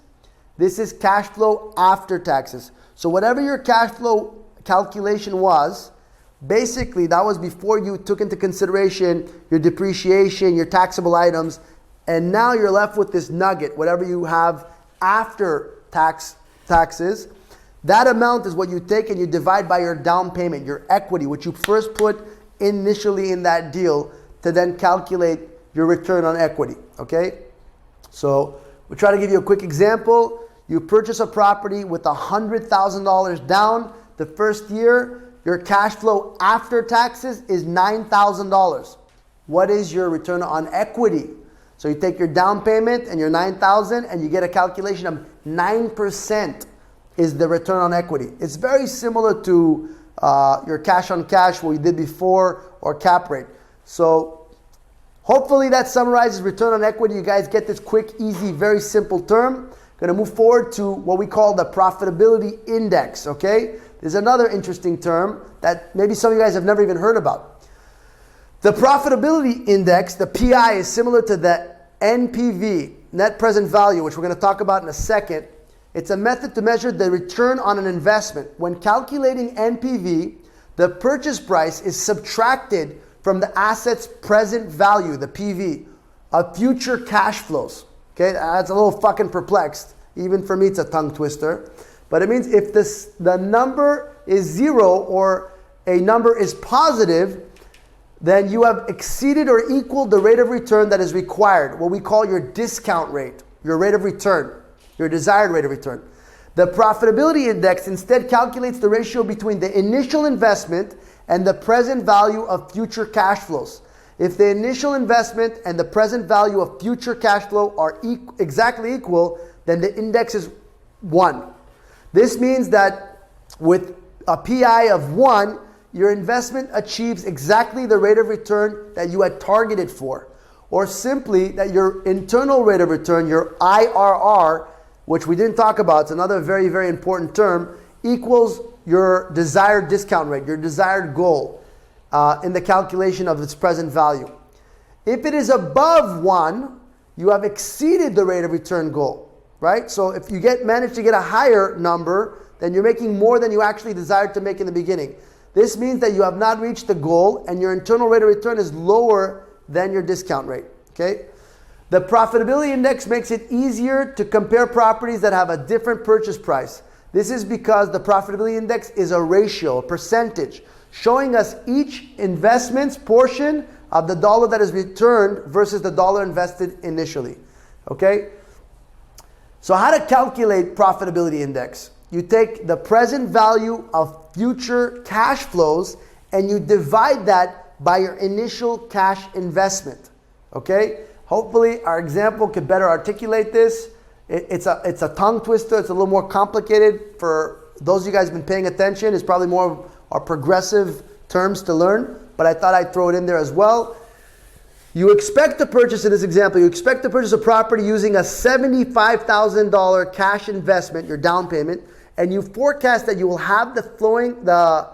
This is cash flow after taxes. So whatever your cash flow calculation was, basically that was before you took into consideration your depreciation, your taxable items, and now you're left with this nugget, whatever you have after taxes. That amount is what you take and you divide by your down payment, your equity, which you first put initially in that deal to then calculate your return on equity, okay? So we'll try to give you a quick example. You purchase a property with $100,000 down. The first year, your cash flow after taxes is $9,000. What is your return on equity? So you take your down payment and your $9,000 and you get a calculation of 9% is the return on equity. It's very similar to your cash on cash, what we did before, or cap rate. So hopefully that summarizes return on equity. You guys get this quick, easy, very simple term. Going to move forward to what we call the Profitability Index, okay? There's another interesting term that maybe some of you guys have never even heard about. The Profitability Index, the PI, is similar to the NPV, net present value, which we're going to talk about in a second. It's a method to measure the return on an investment. When calculating NPV, the purchase price is subtracted from the asset's present value, the PV, of future cash flows. Okay, that's a little fucking perplexed. Even for me, it's a tongue twister. But it means if the number is 0 or a number is positive, then you have exceeded or equaled the rate of return that is required, what we call your discount rate, your rate of return, your desired rate of return. The Profitability Index instead calculates the ratio between the initial investment and the present value of future cash flows. If the initial investment and the present value of future cash flow are exactly equal, then the index is 1. This means that with a PI of 1, your investment achieves exactly the rate of return that you had targeted for. Or simply that your internal rate of return, your IRR, which we didn't talk about, it's another very, very important term, equals your desired discount rate, your desired goal. In the calculation of its present value. If it is above 1, you have exceeded the rate of return goal, right? So if you manage to get a higher number, then you're making more than you actually desired to make in the beginning. This means that you have not reached the goal and your internal rate of return is lower than your discount rate, okay? The Profitability Index makes it easier to compare properties that have a different purchase price. This is because the Profitability Index is a ratio, a percentage, showing us each investment's portion of the dollar that is returned versus the dollar invested initially. Okay? So how to calculate Profitability Index? You take the present value of future cash flows and you divide that by your initial cash investment. Okay? Hopefully our example could better articulate this. It's a tongue twister. It's a little more complicated. For those of you guys who've been paying attention, it's probably more are progressive terms to learn, but I thought I'd throw it in there as well. You expect to purchase, in this example, you expect to purchase a property using a $75,000 cash investment, your down payment, and you forecast that you will have the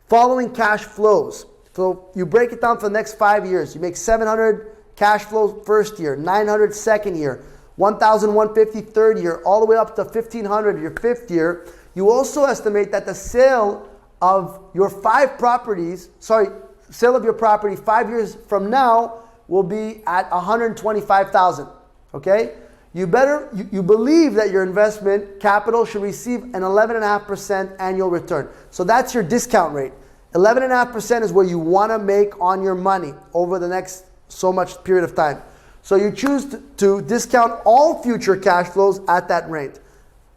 following cash flows. So you break it down for the next 5 years. You make $700 cash flow first year, $900 second year, $1,150 third year, all the way up to $1,500 your fifth year. You also estimate that the sale of your sale of your property 5 years from now will be at $125,000. Okay? You believe that your investment capital should receive an 11.5% annual return. So that's your discount rate. 11.5% is where you want to make on your money over the next so much period of time. So you choose to discount all future cash flows at that rate.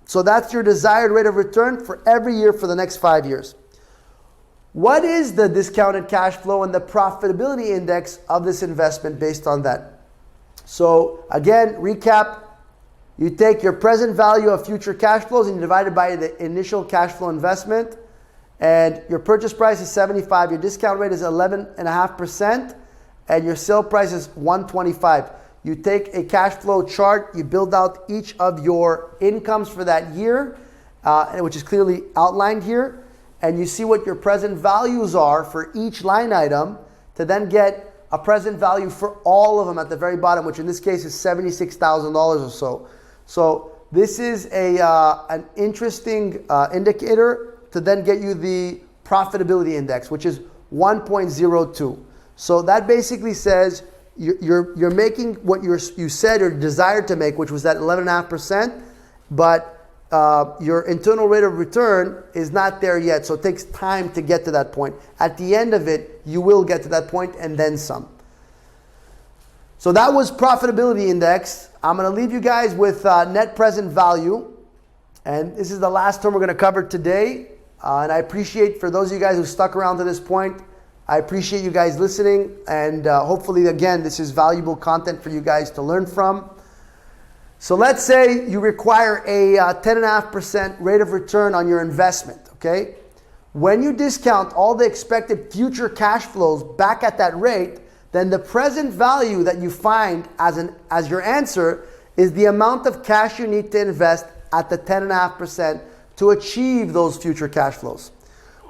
So that's your desired rate of return for every year for the next 5 years. What is the discounted cash flow and the profitability index of this investment based on that? So again, recap, you take your present value of future cash flows and you divide it by the initial cash flow investment, and your purchase price is 75, your discount rate is 11.5%, and your sale price is 125. You take a cash flow chart, you build out each of your incomes for that year, which is clearly outlined here, and you see what your present values are for each line item to then get a present value for all of them at the very bottom, which in this case is $76,000 or so. So this is an interesting indicator to then get you the profitability index, which is 1.02. So that basically says you're making what you said or desired to make, which was that 11.5%, but your internal rate of return is not there yet. So it takes time to get to that point. At the end of it, you will get to that point and then some. So that was Profitability Index. I'm going to leave you guys with net present value. And this is the last term we're going to cover today. And I appreciate, for those of you guys who stuck around to this point, I appreciate you guys listening. And hopefully, again, this is valuable content for you guys to learn from. So let's say you require a 10.5% rate of return on your investment, okay? When you discount all the expected future cash flows back at that rate, then the present value that you find as your answer is the amount of cash you need to invest at the 10.5% to achieve those future cash flows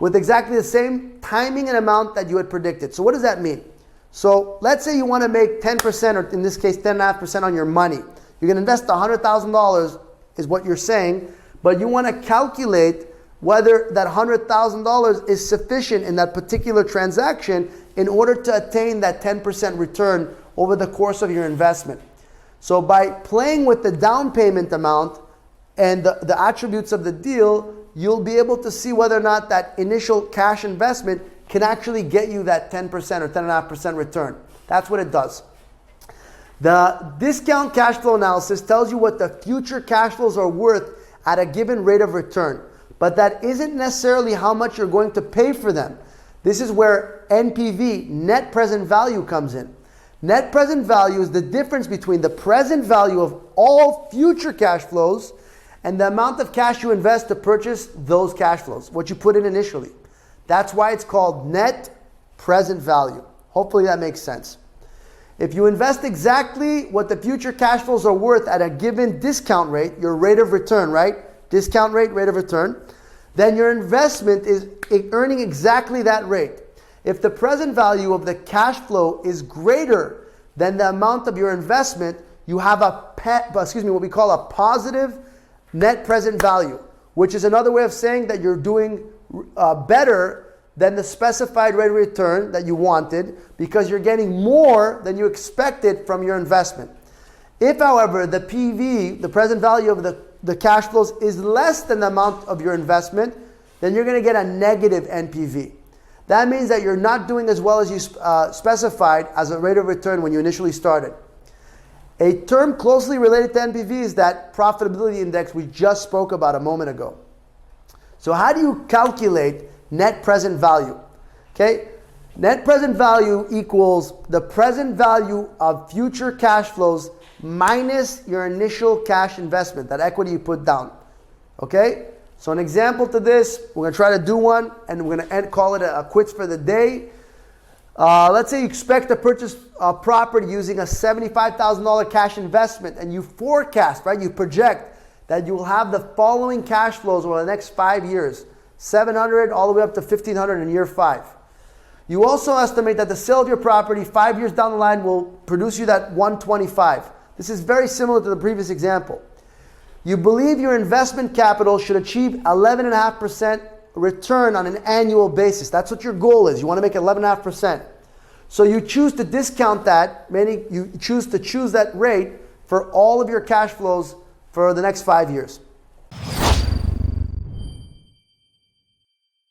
with exactly the same timing and amount that you had predicted. So what does that mean? So let's say you want to make 10%, or in this case 10.5% on your money. You're going to invest $100,000 is what you're saying, but you want to calculate whether that $100,000 is sufficient in that particular transaction in order to attain that 10% return over the course of your investment. So by playing with the down payment amount and the attributes of the deal, you'll be able to see whether or not that initial cash investment can actually get you that 10% or 10.5% return. That's what it does. The discount cash flow analysis tells you what the future cash flows are worth at a given rate of return, but that isn't necessarily how much you're going to pay for them. This is where NPV, net present value, comes in. Net present value is the difference between the present value of all future cash flows and the amount of cash you invest to purchase those cash flows, what you put in initially. That's why it's called net present value. Hopefully that makes sense. If you invest exactly what the future cash flows are worth at a given discount rate, your rate of return, right? Discount rate, rate of return, then your investment is earning exactly that rate. If the present value of the cash flow is greater than the amount of your investment, you have what we call a positive net present value, which is another way of saying that you're doing better than the specified rate of return that you wanted because you're getting more than you expected from your investment. If, however, the PV, the present value of the cash flows, is less than the amount of your investment, then you're going to get a negative NPV. That means that you're not doing as well as you specified as a rate of return when you initially started. A term closely related to NPV is that profitability index we just spoke about a moment ago. So how do you calculate net present value? Okay, net present value equals the present value of future cash flows minus your initial cash investment, that equity you put down. Okay, so an example to this, we're going to try to do one, and we're going to call it a quits for the day. Let's say you expect to purchase a property using a $75,000 cash investment, and you forecast, right? You project that you will have the following cash flows over the next 5 years. 700 all the way up to 1,500 in year 5. You also estimate that the sale of your property 5 years down the line will produce you that 125. This is very similar to the previous example. You believe your investment capital should achieve 11.5% return on an annual basis. That's what your goal is. You want to make 11.5%. So you choose to discount that, meaning you choose that rate for all of your cash flows for the next 5 years.